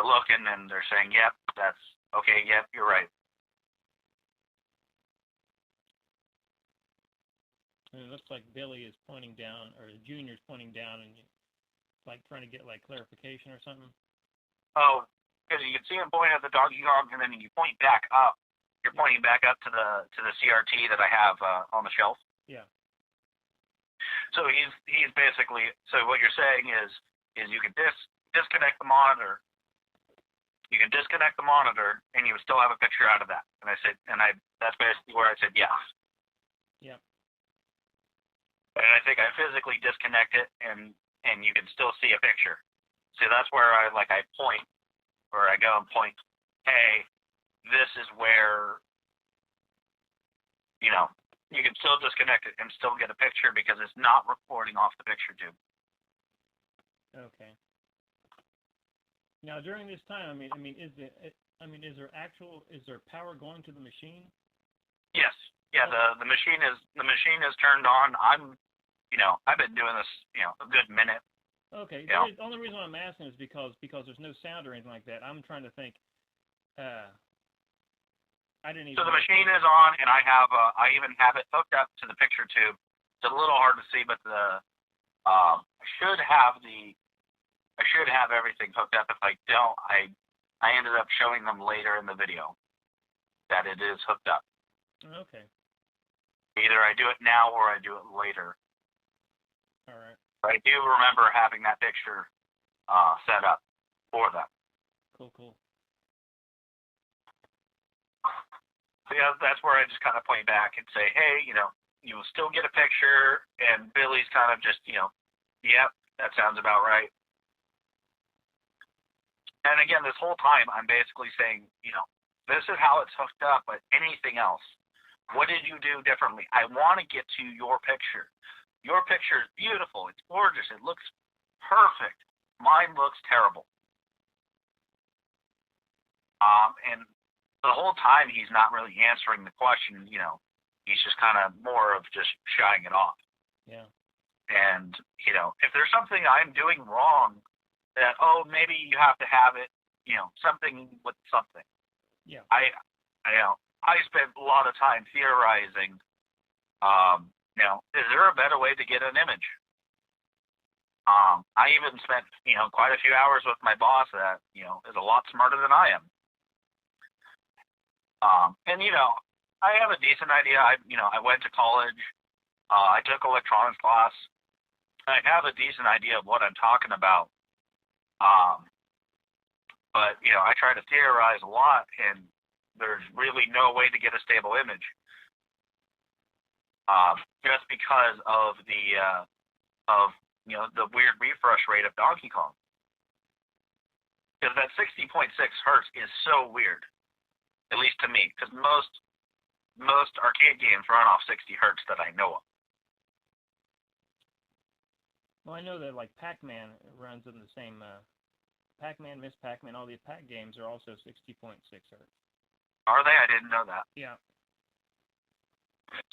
looking and they're saying, yep, that's okay, yep, you're right. And it looks like Billy is pointing down, or Junior's pointing down, and like trying to get like clarification or something. Oh, because you can see him pointing at the doggy dog, and then you point back up. You're pointing back up to the CRT that I have on the shelf. Yeah. So he's basically, so what you're saying is you can disconnect the monitor. You can disconnect the monitor, and you would still have a picture out of that. And that's basically where I said yes. Yeah. And I think I physically disconnect it, and you can still see a picture. See, that's where I point, or I go and point, hey, this is where, you can still disconnect it and still get a picture because it's not recording off the picture tube. Okay. Now during this time, is there power going to the machine? Yes. Yeah. The machine is turned on. I've been doing this, a good minute. Okay. The only reason I'm asking is because there's no sound or anything like that. I'm trying to think. I didn't even. So the machine is on, and I even have it hooked up to the picture tube. It's a little hard to see, but I should have everything hooked up. If I don't, I I ended up showing them later in the video that it is hooked up. Okay. Either I do it now or I do it later. All right. But I do remember having that picture set up for them. Cool. So yeah, that's where I just kind of point back and say, hey, you will still get a picture, and Billy's kind of just, yep, that sounds about right. And again, this whole time, I'm basically saying, this is how it's hooked up, but anything else, what did you do differently? I want to get to your picture. Your picture is beautiful. It's gorgeous. It looks perfect. Mine looks terrible. And the whole time he's not really answering the question, he's just kind of more of just shying it off. Yeah. And, if there's something I'm doing wrong, that, maybe you have to have it, something with something. Yeah. I spent a lot of time theorizing, is there a better way to get an image? I even spent, quite a few hours with my boss that, is a lot smarter than I am. And, I have a decent idea. I went to college. I took electronics class. I have a decent idea of what I'm talking about. But, I try to theorize a lot, and there's really no way to get a stable image. Just because of the weird refresh rate of Donkey Kong. Because that 60.6 hertz is so weird. At least to me, because most arcade games run off 60 hertz that I know of. Well, I know that like Pac-Man runs in the same. Pac-Man, Miss Pac-Man, all these Pac games are also 60.6 hertz. Are they? I didn't know that. Yeah.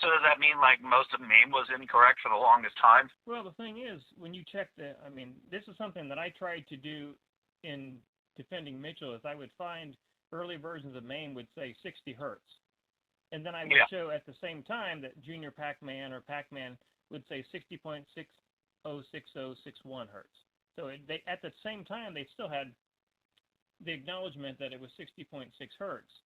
So does that mean like most of the name was incorrect for the longest time? Well, the thing is, when you check this is something that I tried to do in defending Mitchell, is I would find early versions of MAME would say 60 hertz. And then I would show at the same time that Junior Pac-Man or Pac-Man would say 60.606061 hertz. So at the same time, they still had the acknowledgement that it was 60.6 hertz.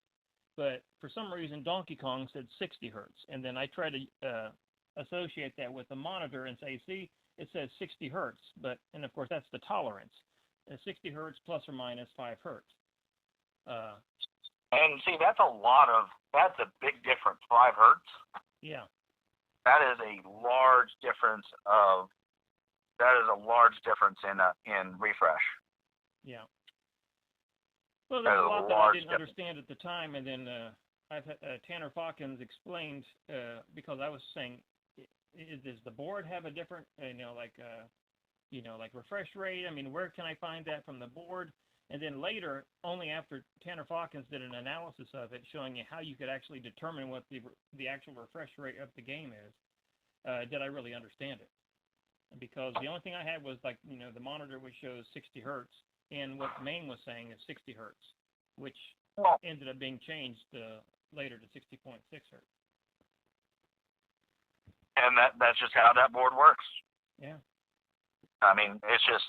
But for some reason, Donkey Kong said 60 hertz. And then I tried to associate that with the monitor and say, see, it says 60 hertz. And of course, that's the tolerance. 60 hertz plus or minus 5 hertz. And see, that's a big difference, 5 hertz. Yeah. That is a large difference in refresh. Yeah. Well, there's a lot that I didn't understand at the time, and then Tanner Fawkins explained, because I was saying, does the board have a different, like refresh rate? I mean, where can I find that from the board? And then later, only after Tanner Fawkins did an analysis of it, showing you how you could actually determine what the actual refresh rate of the game is, did I really understand it. Because the only thing I had was like, the monitor which shows 60 hertz, and what MAME was saying is 60 hertz, which ended up being changed later to 60.6 hertz. And that's just how that board works. Yeah. I mean, it's just,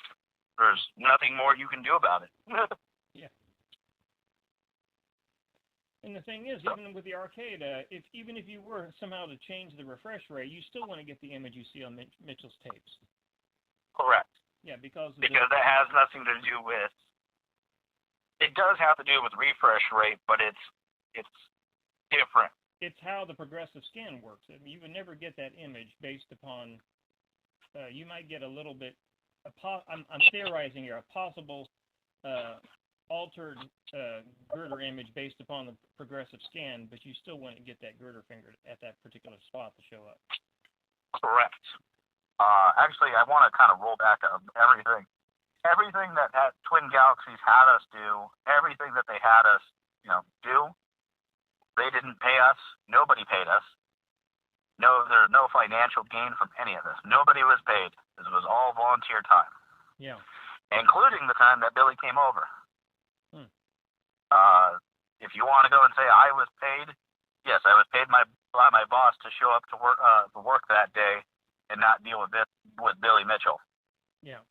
there's nothing more you can do about it. Yeah. And the thing is, even with the arcade, even if you were somehow to change the refresh rate, you still want to get the image you see on Mitchell's tapes. Correct. Yeah, because that has nothing to do with. It does have to do with refresh rate, but it's different. It's how the progressive scan works. I mean, you would never get that image based upon. You might get a little bit. I'm theorizing here, a possible altered girder image based upon the progressive scan, but you still wouldn't get that girder finger at that particular spot to show up. Correct. Actually, I want to kind of roll back up everything. Everything that Twin Galaxies had us do, everything that they had us, do, they didn't pay us. Nobody paid us. No, there's no financial gain from any of this. Nobody was paid. This was all volunteer time. Yeah. Including the time that Billy came over. If you want to go and say I was paid, yes, I was paid by my boss to show up to work that day and not deal with Billy Mitchell. Yeah.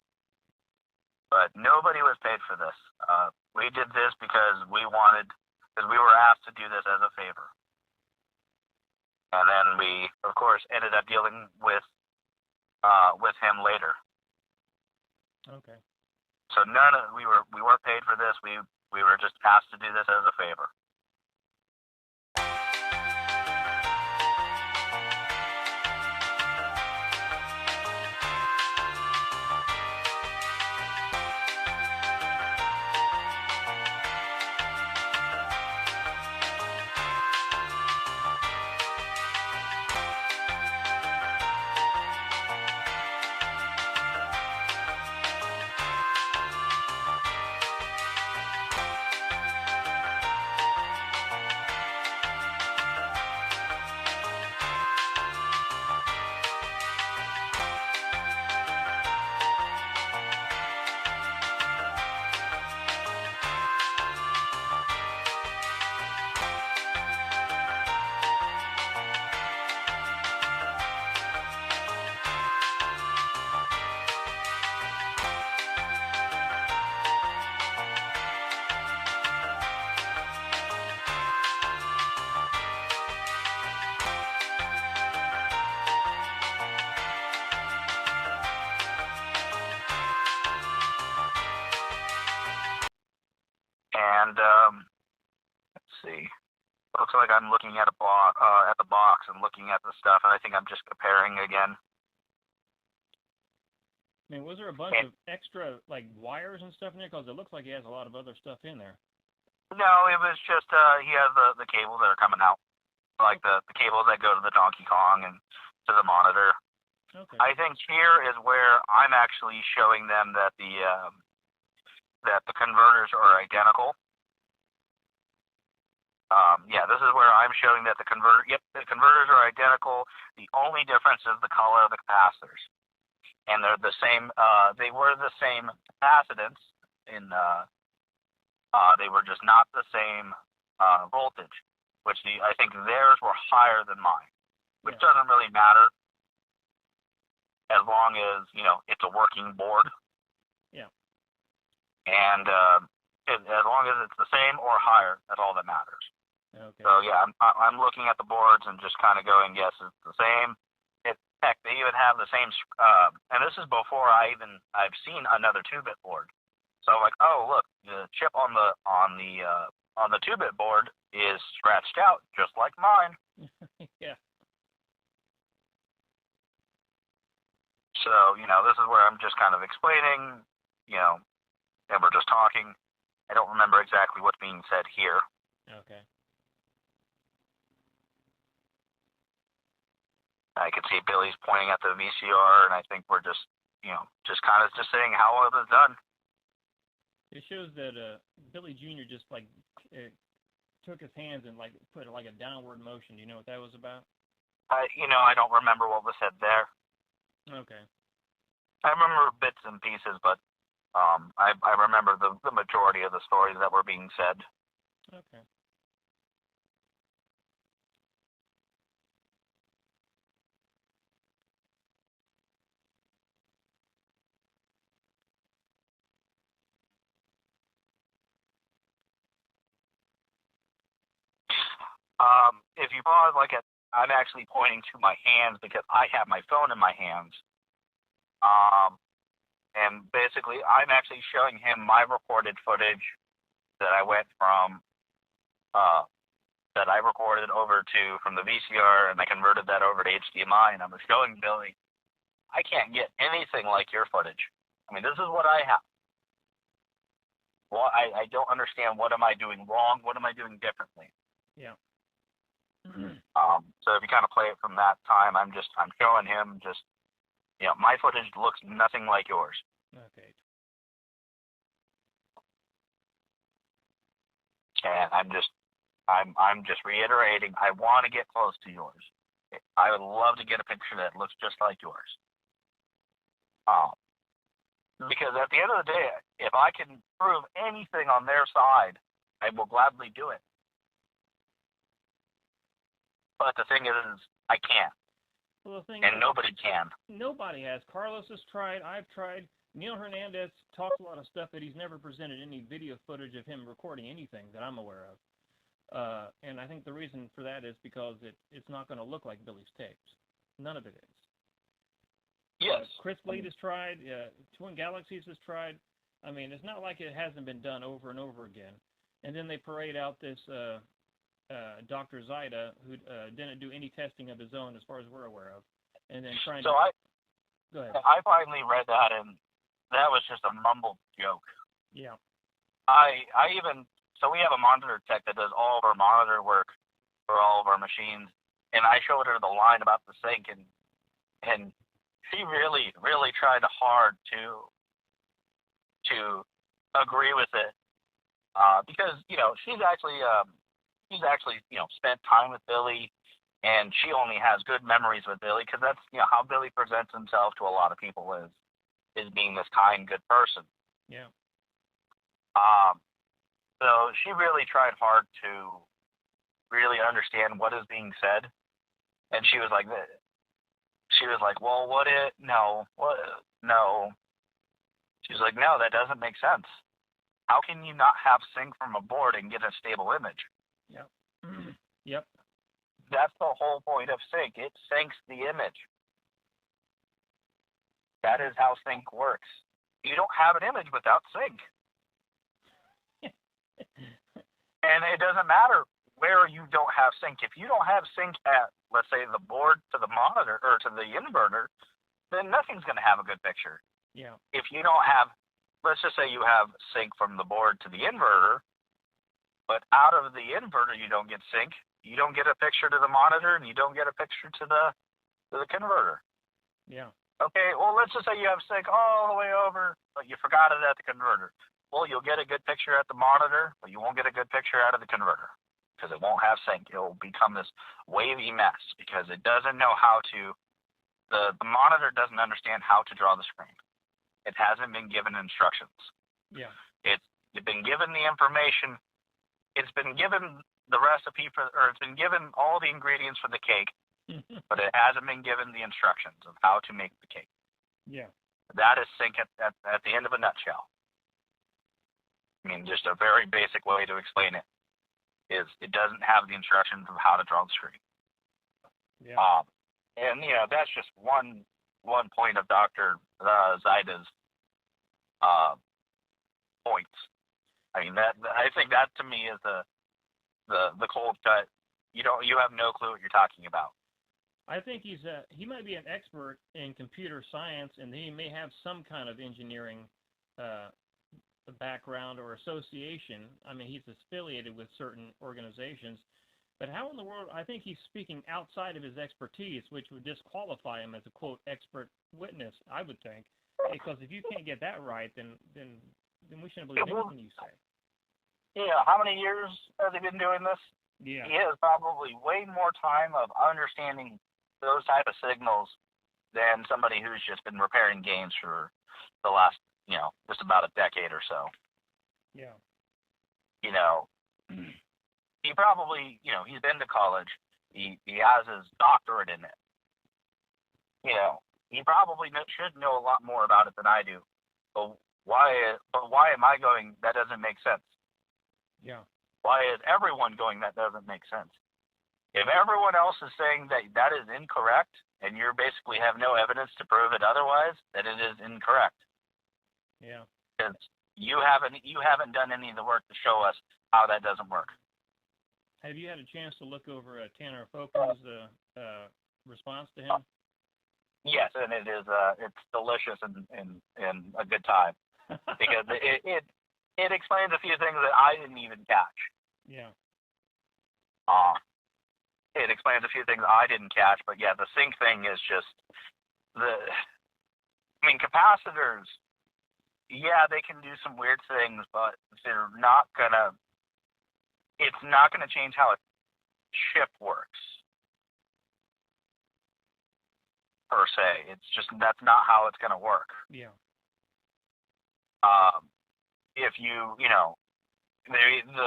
But nobody was paid for this. We did this because we were asked to do this as a favor. And then we, of course, ended up dealing with him later. Okay. So we weren't paid for this. We were just asked to do this as a favor. And let's see. Looks like I'm looking at at the box and looking at the stuff, and I think I'm just comparing again. I mean, was there a bunch of extra like wires and stuff in there? Because it looks like he has a lot of other stuff in there. No, it was just he has the cables that are coming out, like the cables that go to the Donkey Kong and to the monitor. Okay. I think here is where I'm actually showing them that the converters are identical. Yeah, this is where I'm showing that the converters are identical. The only difference is the color of the capacitors, and they're the same. They were the same capacitance in. They were just not the same voltage, which I think theirs were higher than mine, which doesn't really matter as long as it's a working board. Yeah. And as long as it's the same or higher, that's all that matters. Okay. So yeah, I'm looking at the boards and just kind of going, yes, it's the same. Heck, they even have the same. And this is before I've seen another 2-bit board. So I'm like, oh look, the chip on the 2-bit board is scratched out just like mine. Yeah. So this is where I'm just kind of explaining, and we're just talking. I don't remember exactly what's being said here. Okay. I could see Billy's pointing at the VCR, and I think we're just kind of saying how it was done. It shows that Billy Jr. just like took his hands and like put like a downward motion. Do you know what that was about? I don't remember what was said there. Okay. I remember bits and pieces, but I remember the majority of the stories that were being said. Okay. If you pause, I'm actually pointing to my hands because I have my phone in my hands. And basically, I'm actually showing him my recorded footage that I went from, that I recorded over to from the VCR, and I converted that over to HDMI, and I was showing Billy, I can't get anything like your footage. I mean, this is what I have. Well, I don't understand. What am I doing wrong? What am I doing differently? Yeah. So if you kind of play it from that time, I'm showing him just, my footage looks nothing like yours. Okay. And I'm just reiterating, I want to get close to yours. I would love to get a picture that looks just like yours. Because at the end of the day, if I can prove anything on their side, I will gladly do it. But the thing is, I can't. Well, the thing and is, nobody can. Nobody has. Carlos has tried. I've tried. Neil Hernandez talks a lot of stuff, but he's never presented any video footage of him recording anything that I'm aware of. And I think the reason for that is because it's not going to look like Billy's tapes. None of it is. Yes. Chris Bleed has tried. Twin Galaxies has tried. I mean, it's not like it hasn't been done over and over again. And then they parade out this Dr. Zaida, who didn't do any testing of his own as far as we're aware of. And then trying to... Go ahead. I finally read that, and that was just a mumbled joke. Yeah. So we have a monitor tech that does all of our monitor work for all of our machines, and I showed her the line about the sync, and she really, really tried hard to agree with it, because she's actually spent time with Billy, and she only has good memories with Billy, because that's how Billy presents himself to a lot of people is being this kind, good person. Yeah. So she really tried hard to really understand what is being said, and she was like, well, no. She was like, no, that doesn't make sense. How can you not have sync from a board and get a stable image? Yep. Yep. That's the whole point of sync. It syncs the image. That is how sync works. You don't have an image without sync. And it doesn't matter where you don't have sync. If you don't have sync at, let's say, the board to the monitor or to the inverter, then nothing's going to have a good picture. Yeah. If you don't have, let's just say you have sync from the board to the inverter, but out of the inverter you don't get sync, you don't get a picture to the monitor, and you don't get a picture to the converter. Yeah. Okay, well, let's just say you have sync all the way over, but you forgot it at the converter. Well, you'll get a good picture at the monitor, but you won't get a good picture out of the converter because it won't have sync. It will become this wavy mess because it doesn't know how to, the monitor doesn't understand how to draw the screen. It hasn't been given instructions. Yeah. It's been given the information. It's been given the recipe it's been given all the ingredients for the cake, but it hasn't been given the instructions of how to make the cake. Yeah. That is sync at the end of a nutshell. I mean, just a very basic way to explain it is it doesn't have the instructions of how to draw the screen. Yeah. And that's just one point of Dr. Zaida's points. I mean, I think that to me is the cold cut. You have no clue what you're talking about. I think he might be an expert in computer science, and he may have some kind of engineering background or association. I mean, he's affiliated with certain organizations, but how in the world? I think he's speaking outside of his expertise, which would disqualify him as a quote expert witness. I would think, because if you can't get that right, then we shouldn't believe anything you say. Yeah, how many years has he been doing this? Yeah, he has probably way more time of understanding those type of signals than somebody who's just been repairing games for the last, just about a decade or so. Yeah. He probably, he's been to college. He has his doctorate in it. He probably should know a lot more about it than I do. But why am I going, that doesn't make sense? Yeah. Why is everyone going, that doesn't make sense? If everyone else is saying that is incorrect, and you basically have no evidence to prove it otherwise, then it is incorrect. Yeah. Because you haven't done any of the work to show us how that doesn't work. Have you had a chance to look over Tanner Foken's response to him? Yes, and it is it's delicious and a good time because it explains a few things that I didn't even catch. Yeah. It explains a few things I didn't catch, but yeah, the sync thing is just capacitors. Yeah, they can do some weird things, but they're not gonna. It's not gonna change how a chip works per se. It's just that's not how it's gonna work. Yeah. If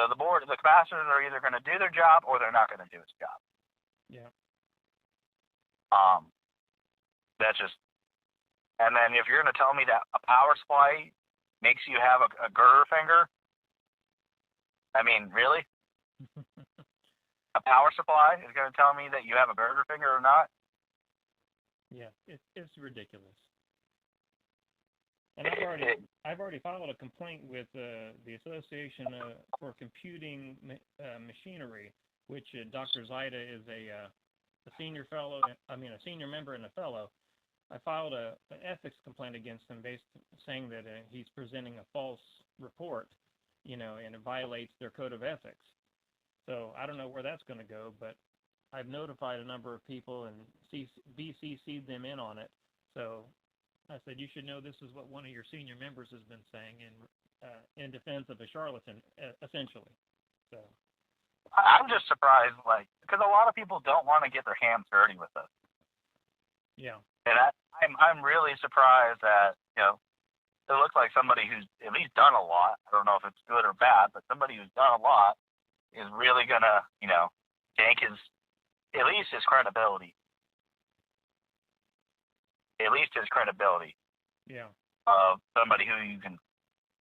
the board, the capacitors are either gonna do their job or they're not gonna do its job. Yeah. That's just And then if you're going to tell me that a power supply makes you have a girder finger, I mean, really? A power supply is going to tell me that you have a girder finger or not? Yeah, it's ridiculous. And I've already filed a complaint with the Association for Computing Machinery, which Dr. Zaida is a senior fellow. I mean, a senior member and a fellow. I filed an ethics complaint against him, saying that he's presenting a false report, and it violates their code of ethics. So I don't know where that's going to go, but I've notified a number of people and BCC'd them in on it. So I said, you should know this is what one of your senior members has been saying in defense of a charlatan, essentially. So I'm just surprised, because a lot of people don't want to get their hands dirty with this. Yeah. And I'm really surprised that, it looks like somebody who's at least done a lot. I don't know if it's good or bad, but somebody who's done a lot is really going to, tank at least his credibility. At least his credibility. Yeah. Of somebody who you can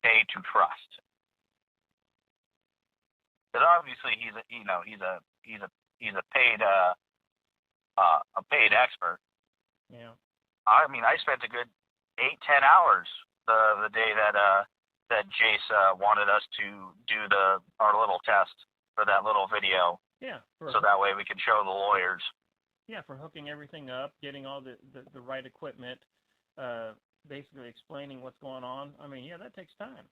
pay to trust. Because obviously he's a paid expert. Yeah. I mean, I spent a good 8-10 hours the day that Jace wanted us to do our little test for that little video. Yeah. So that way we can show the lawyers. Yeah, for hooking everything up, getting all the right equipment, basically explaining what's going on. I mean, yeah, that takes time.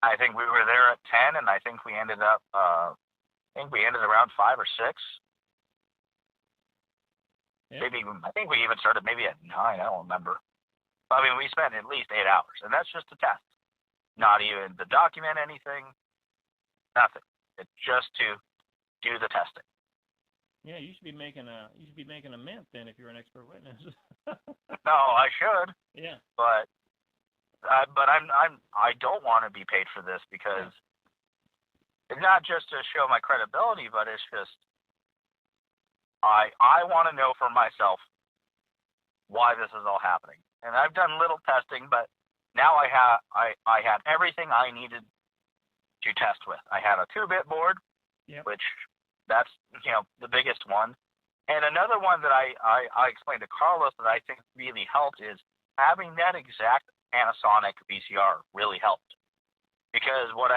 I think we were there at 10, and I think we ended up, around 5 or 6. Yeah. I think we even started maybe at 9. I don't remember. I mean, we spent at least 8 hours, and that's just a test. Not even to document anything. Nothing. It's just to do the testing. Yeah, you should be making a mint then if you're an expert witness. No, I should. Yeah. But I don't want to be paid for this because it's not just to show my credibility, but it's just I want to know for myself why this is all happening. And I've done little testing, but now I have everything I needed to test with. I had a 2-bit board, which that's the biggest one. And another one that I explained to Carlos that I think really helped is having that exact Panasonic VCR really helped. Because what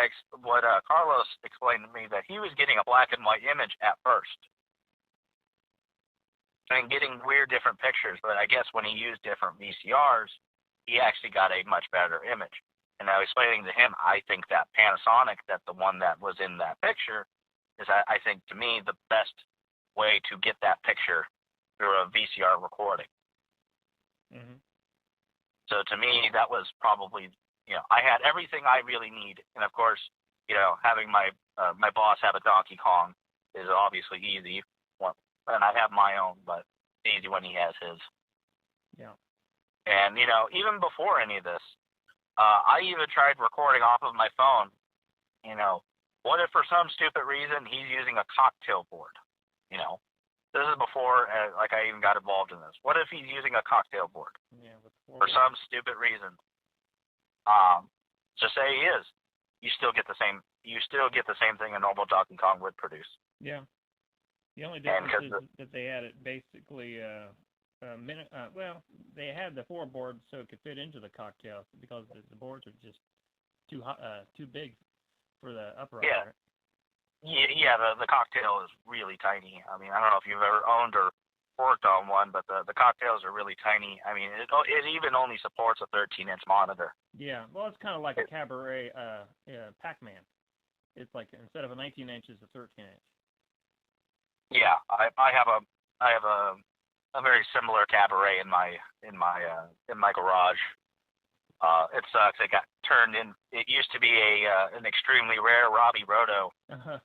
Carlos explained to me that he was getting a black and white image at first. And getting weird different pictures, but I guess when he used different VCRs, he actually got a much better image. And I was explaining to him, I think that Panasonic, that the one that was in that picture, is, I think, to me, the best way to get that picture through a VCR recording. Mm-hmm. So to me, that was probably, I had everything I really need. And of course, having my boss have a Donkey Kong is obviously easy. And I have my own, but it's easy when he has his. Yeah. And, even before any of this, I even tried recording off of my phone. What if for some stupid reason he's using a cocktail board? This is before, I even got involved in this. What if he's using a cocktail board? Yeah. For some stupid reason. Just say he is. You still get the same thing a normal Donkey Kong would produce. Yeah. The only difference is that they had it basically, they had the 4 board so it could fit into the cocktail because the boards are just too big for the upright. Yeah. Right? Yeah, the cocktail is really tiny. I mean, I don't know if you've ever owned or worked on one, but the cocktails are really tiny. I mean, it even only supports a 13-inch monitor. Yeah, well, it's kind of like a cabaret Pac-Man. It's like instead of a 19-inch, it's a 13-inch. Yeah, I have a very similar cabaret in my garage. It sucks. It got turned in. It used to be an extremely rare Robbie Roto,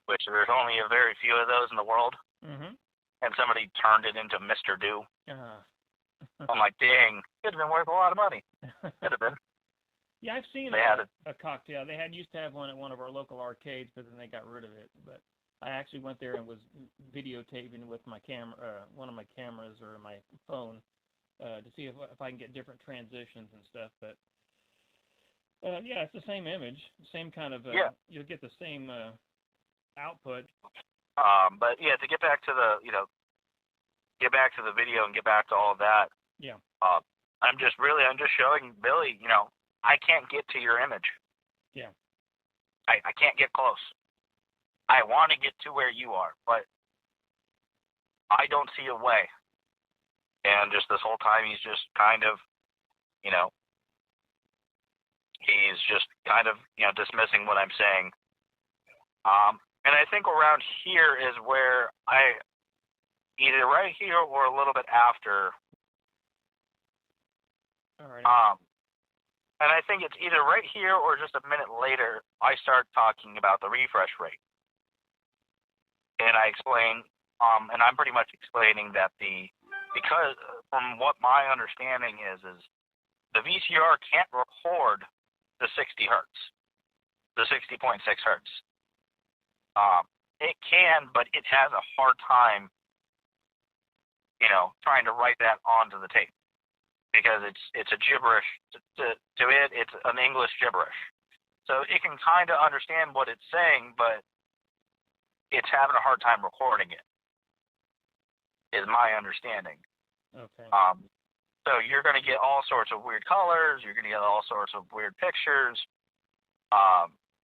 which there's only a very few of those in the world. Mm-hmm. And somebody turned it into Mr. Do. I'm like, dang, could have been worth a lot of money. Could have been. Yeah, I've seen a cocktail. They used to have one at one of our local arcades, but then they got rid of it. But I actually went there and was videotaping with my camera, one of my cameras or my phone, to see if I can get different transitions and stuff. But yeah, it's the same image, same kind of. You'll get the same output. But yeah, to get back to the video and get back to all of that. Yeah. I'm just showing Billy, I can't get to your image. Yeah. I can't get close. I want to get to where you are, but I don't see a way. And just this whole time, he's just kind of, he's just kind of, dismissing what I'm saying. And I think around here is where either right here or a little bit after. All right. And I think it's either right here or just a minute later, I start talking about the refresh rate. And I explain, and I'm pretty much explaining that because from what my understanding is the VCR can't record the 60 hertz, the 60.6 hertz. It can, but it has a hard time, trying to write that onto the tape because it's a gibberish to it. It's an English gibberish, so it can kind of understand what it's saying, but it's having a hard time recording it. Is my understanding. Okay. So you're going to get all sorts of weird colors. You're going to get all sorts of weird pictures.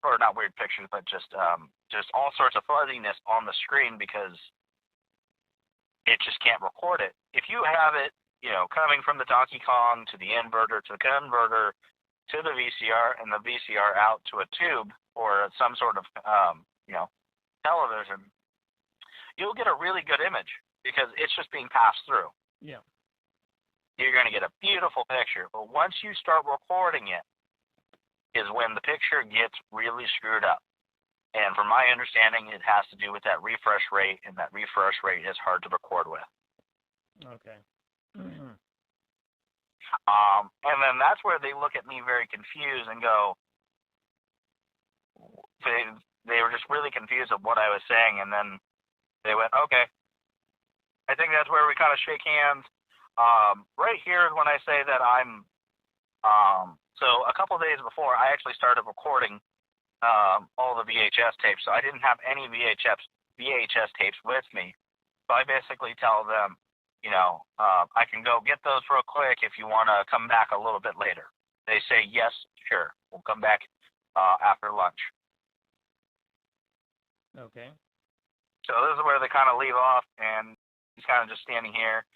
Or not weird pictures, but just all sorts of fuzziness on the screen because it just can't record it. If you have it, coming from the Donkey Kong to the inverter to the converter to the VCR and the VCR out to a tube or some sort of television, you'll get a really good image because it's just being passed through. Yeah. You're going to get a beautiful picture, but once you start recording it, is when the picture gets really screwed up. And from my understanding, it has to do with that refresh rate, and that refresh rate is hard to record with. Okay. And then that's where they look at me very confused and go, they were just really confused of what I was saying, and then they went, okay. I think that's where we kind of shake hands. Right here is when I say that I'm, so a couple of days before, I actually started recording all the VHS tapes. So I didn't have any VHS tapes with me. So I basically tell them, I can go get those real quick if you want to come back a little bit later. They say, yes, sure. We'll come back after lunch. Okay. So this is where they kind of leave off, and he's kind of just standing here.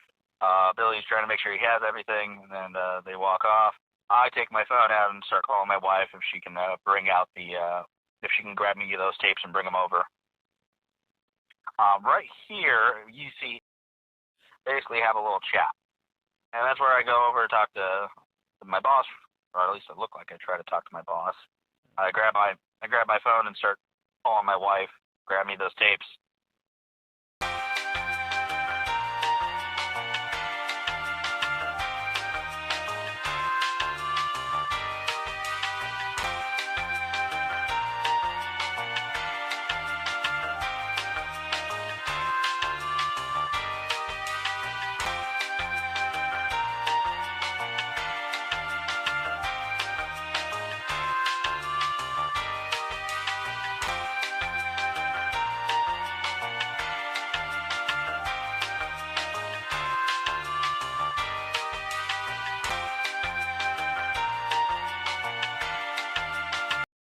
Billy's trying to make sure he has everything, and then they walk off. I take my phone out and start calling my wife if she can bring out if she can grab me those tapes and bring them over. Right here, you see, basically have a little chat. And that's where I go over and talk to my boss, or at least it looked like I try to talk to my boss. I grab my phone and start calling my wife, grab me those tapes.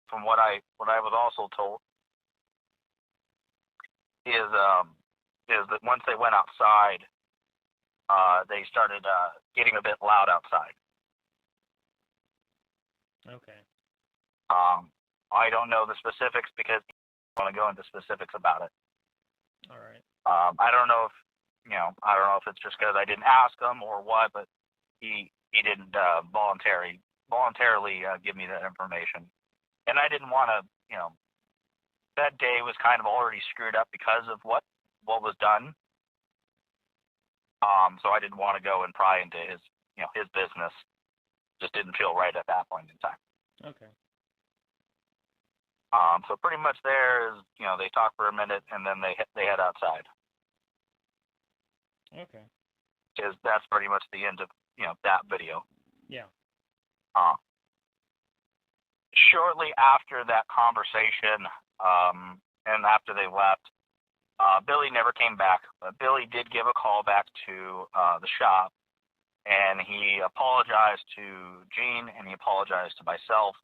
From what I was also told is that once they went outside, they started getting a bit loud outside. Okay. I don't know the specifics because I want to go into specifics about it. All right. I don't know if it's just because I didn't ask him or what, but he didn't voluntarily give me that information. And I didn't want to, that day was kind of already screwed up because of what was done. So I didn't want to go and pry into his business. Just didn't feel right at that point in time. Okay. So pretty much there is, they talk for a minute and then they head outside. Okay. because that's pretty much the end of that video. Yeah. Shortly after that conversation, and after they left, Billy never came back. But Billy did give a call back to the shop, and he apologized to Gene, and he apologized to myself.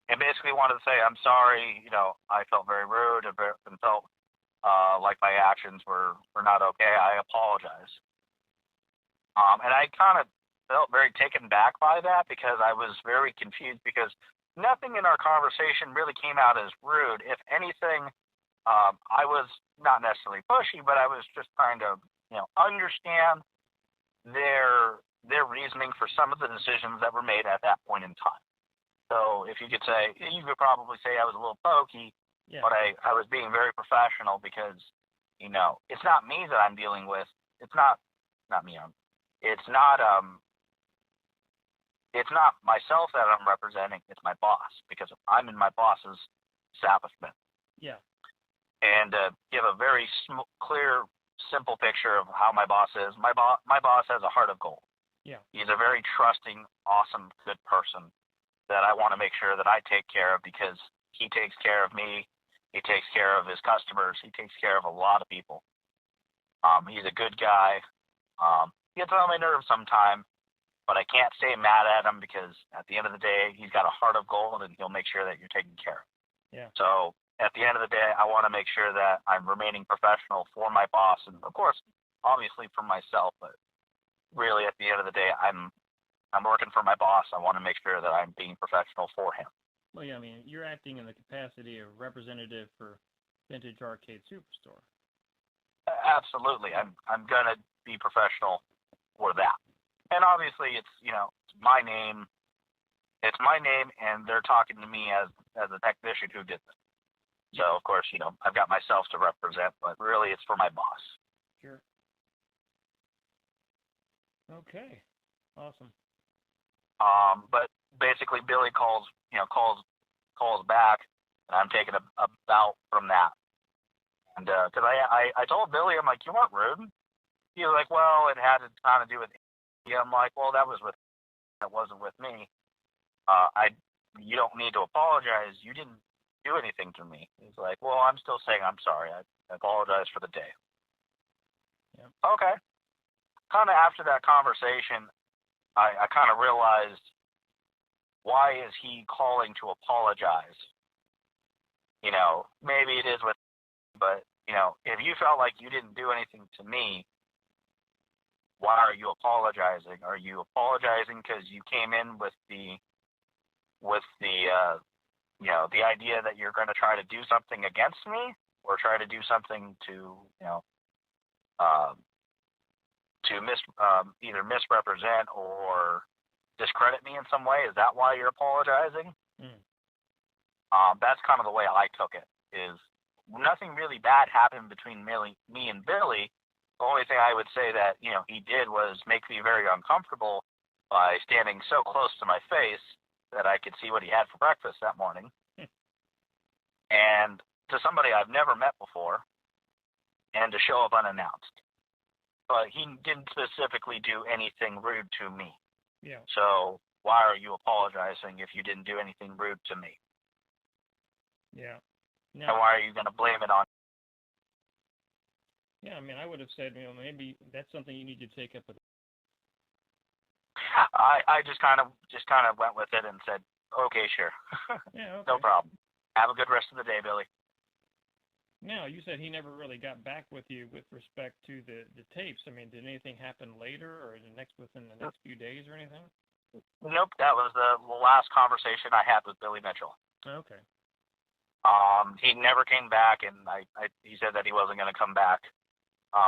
And basically wanted to say, I'm sorry, I felt very rude and felt like my actions were not okay. I apologize. And I kind of felt very taken back by that because I was very confused because nothing in our conversation really came out as rude. If anything, I was not necessarily pushy, but I was just trying to, understand their reasoning for some of the decisions that were made at that point in time. So if you could say, you could probably say I was a little pokey, but I was being very professional because, it's not me that I'm dealing with. It's not me. It's not myself that I'm representing. It's my boss because I'm in my boss's establishment. Yeah. And give a very clear, simple picture of how my boss is. My boss has a heart of gold. Yeah. He's a very trusting, awesome, good person that I want to make sure that I take care of because he takes care of me. He takes care of his customers. He takes care of a lot of people. He's a good guy. He gets on my nerves sometimes, but I can't stay mad at him because at the end of the day, he's got a heart of gold and he'll make sure that you're taken care of. Yeah. So at the end of the day, I want to make sure that I'm remaining professional for my boss and, of course, obviously for myself, but really at the end of the day, I'm working for my boss. I want to make sure that I'm being professional for him. Well, yeah, I mean, you're acting in the capacity of representative for Vintage Arcade Superstore. Absolutely. I'm going to be professional for that. And obviously it's, it's my name. It's my name, and they're talking to me as a technician who did this. So, of course, I've got myself to represent, but really it's for my boss. Sure. Okay. Awesome. But basically Billy calls back, and I'm taking a bout from that. And because I told Billy, I'm like, you weren't rude. He was like, well, it had to kind of do with. I'm like, well, that wasn't with me. You don't need to apologize. You didn't do anything to me. He's like, well, I'm still saying I'm sorry. I apologize for the day. Yeah. Okay. Kind of after that conversation, I kind of realized, why is he calling to apologize? Maybe it is with, but, if you felt like you didn't do anything to me, why are you apologizing? Are you apologizing because you came in with the idea that you're going to try to do something against me or try to do something to, either misrepresent or discredit me in some way? Is that why you're apologizing? Mm. That's kind of the way I took it, is nothing really bad happened between me and Billy. The only thing I would say that, he did was make me very uncomfortable by standing so close to my face that I could see what he had for breakfast that morning. And to somebody I've never met before, and to show up unannounced. But he didn't specifically do anything rude to me. Yeah. So why are you apologizing if you didn't do anything rude to me? Yeah. No. And why are you going to blame it on? Yeah, I mean, I would have said, maybe that's something you need to take up with. I just kind of went with it and said, okay, sure. Yeah, okay. No problem. Have a good rest of the day, Billy. Now, you said he never really got back with you with respect to the tapes. I mean, did anything happen later or within the next few days or anything? Nope, that was the last conversation I had with Billy Mitchell. Okay. He never came back, and he said that he wasn't going to come back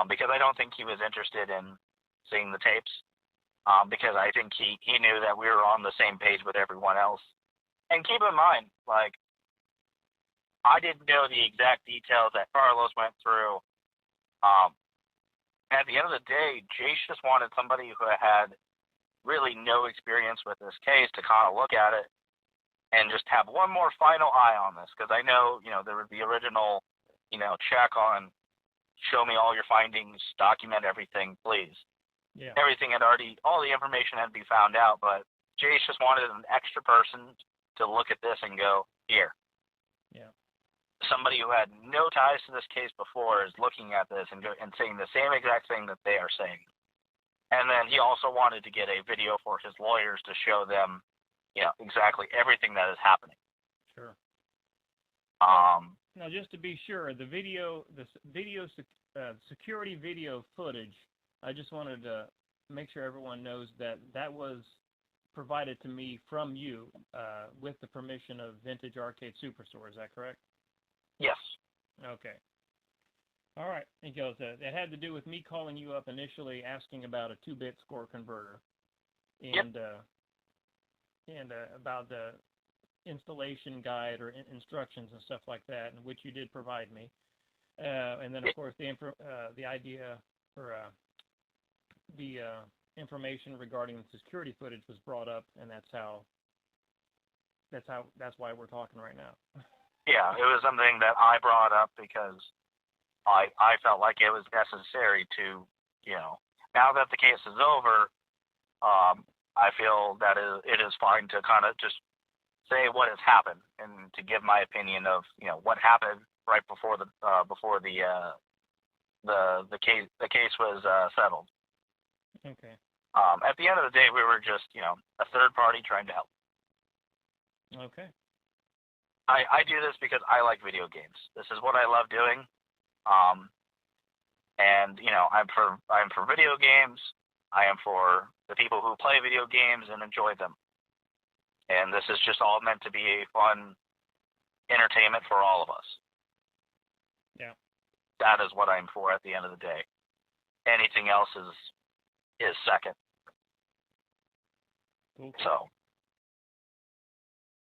because I don't think he was interested in seeing the tapes because I think he knew that we were on the same page with everyone else. And keep in mind, I didn't know the exact details that Carlos went through. At the end of the day, Jace just wanted somebody who had really no experience with this case to kind of look at it and just have one more final eye on this. Because I know, there was the original, check on show me all your findings, document everything, please. Yeah. Everything had already, all the information had to be found out, but Jace just wanted an extra person to look at this and go, here. Yeah. Somebody who had no ties to this case before is looking at this and saying the same exact thing that they are saying. And then he also wanted to get a video for his lawyers to show them, exactly everything that is happening. Sure. Now, just to be sure, the security video footage, I just wanted to make sure everyone knows that was provided to me from you with the permission of Vintage Arcade Superstore. Is that correct? Yes. Okay. All right. He goes, it had to do with me calling you up initially asking about a 2-bit score converter and about the installation guide or instructions and stuff like that, and which you did provide me. And then, of course, the idea or the information regarding the security footage was brought up, and that's why we're talking right now. Yeah, it was something that I brought up because I felt like it was necessary to, now that the case is over, I feel that it is fine to kind of just say what has happened and to give my opinion of, what happened right before the case was settled. Okay. At the end of the day, we were just, a third party trying to help. Okay. I do this because I like video games. This is what I love doing. And I'm for video games. I am for the people who play video games and enjoy them. And this is just all meant to be a fun entertainment for all of us. Yeah. That is what I'm for at the end of the day. Anything else is second. Cool. So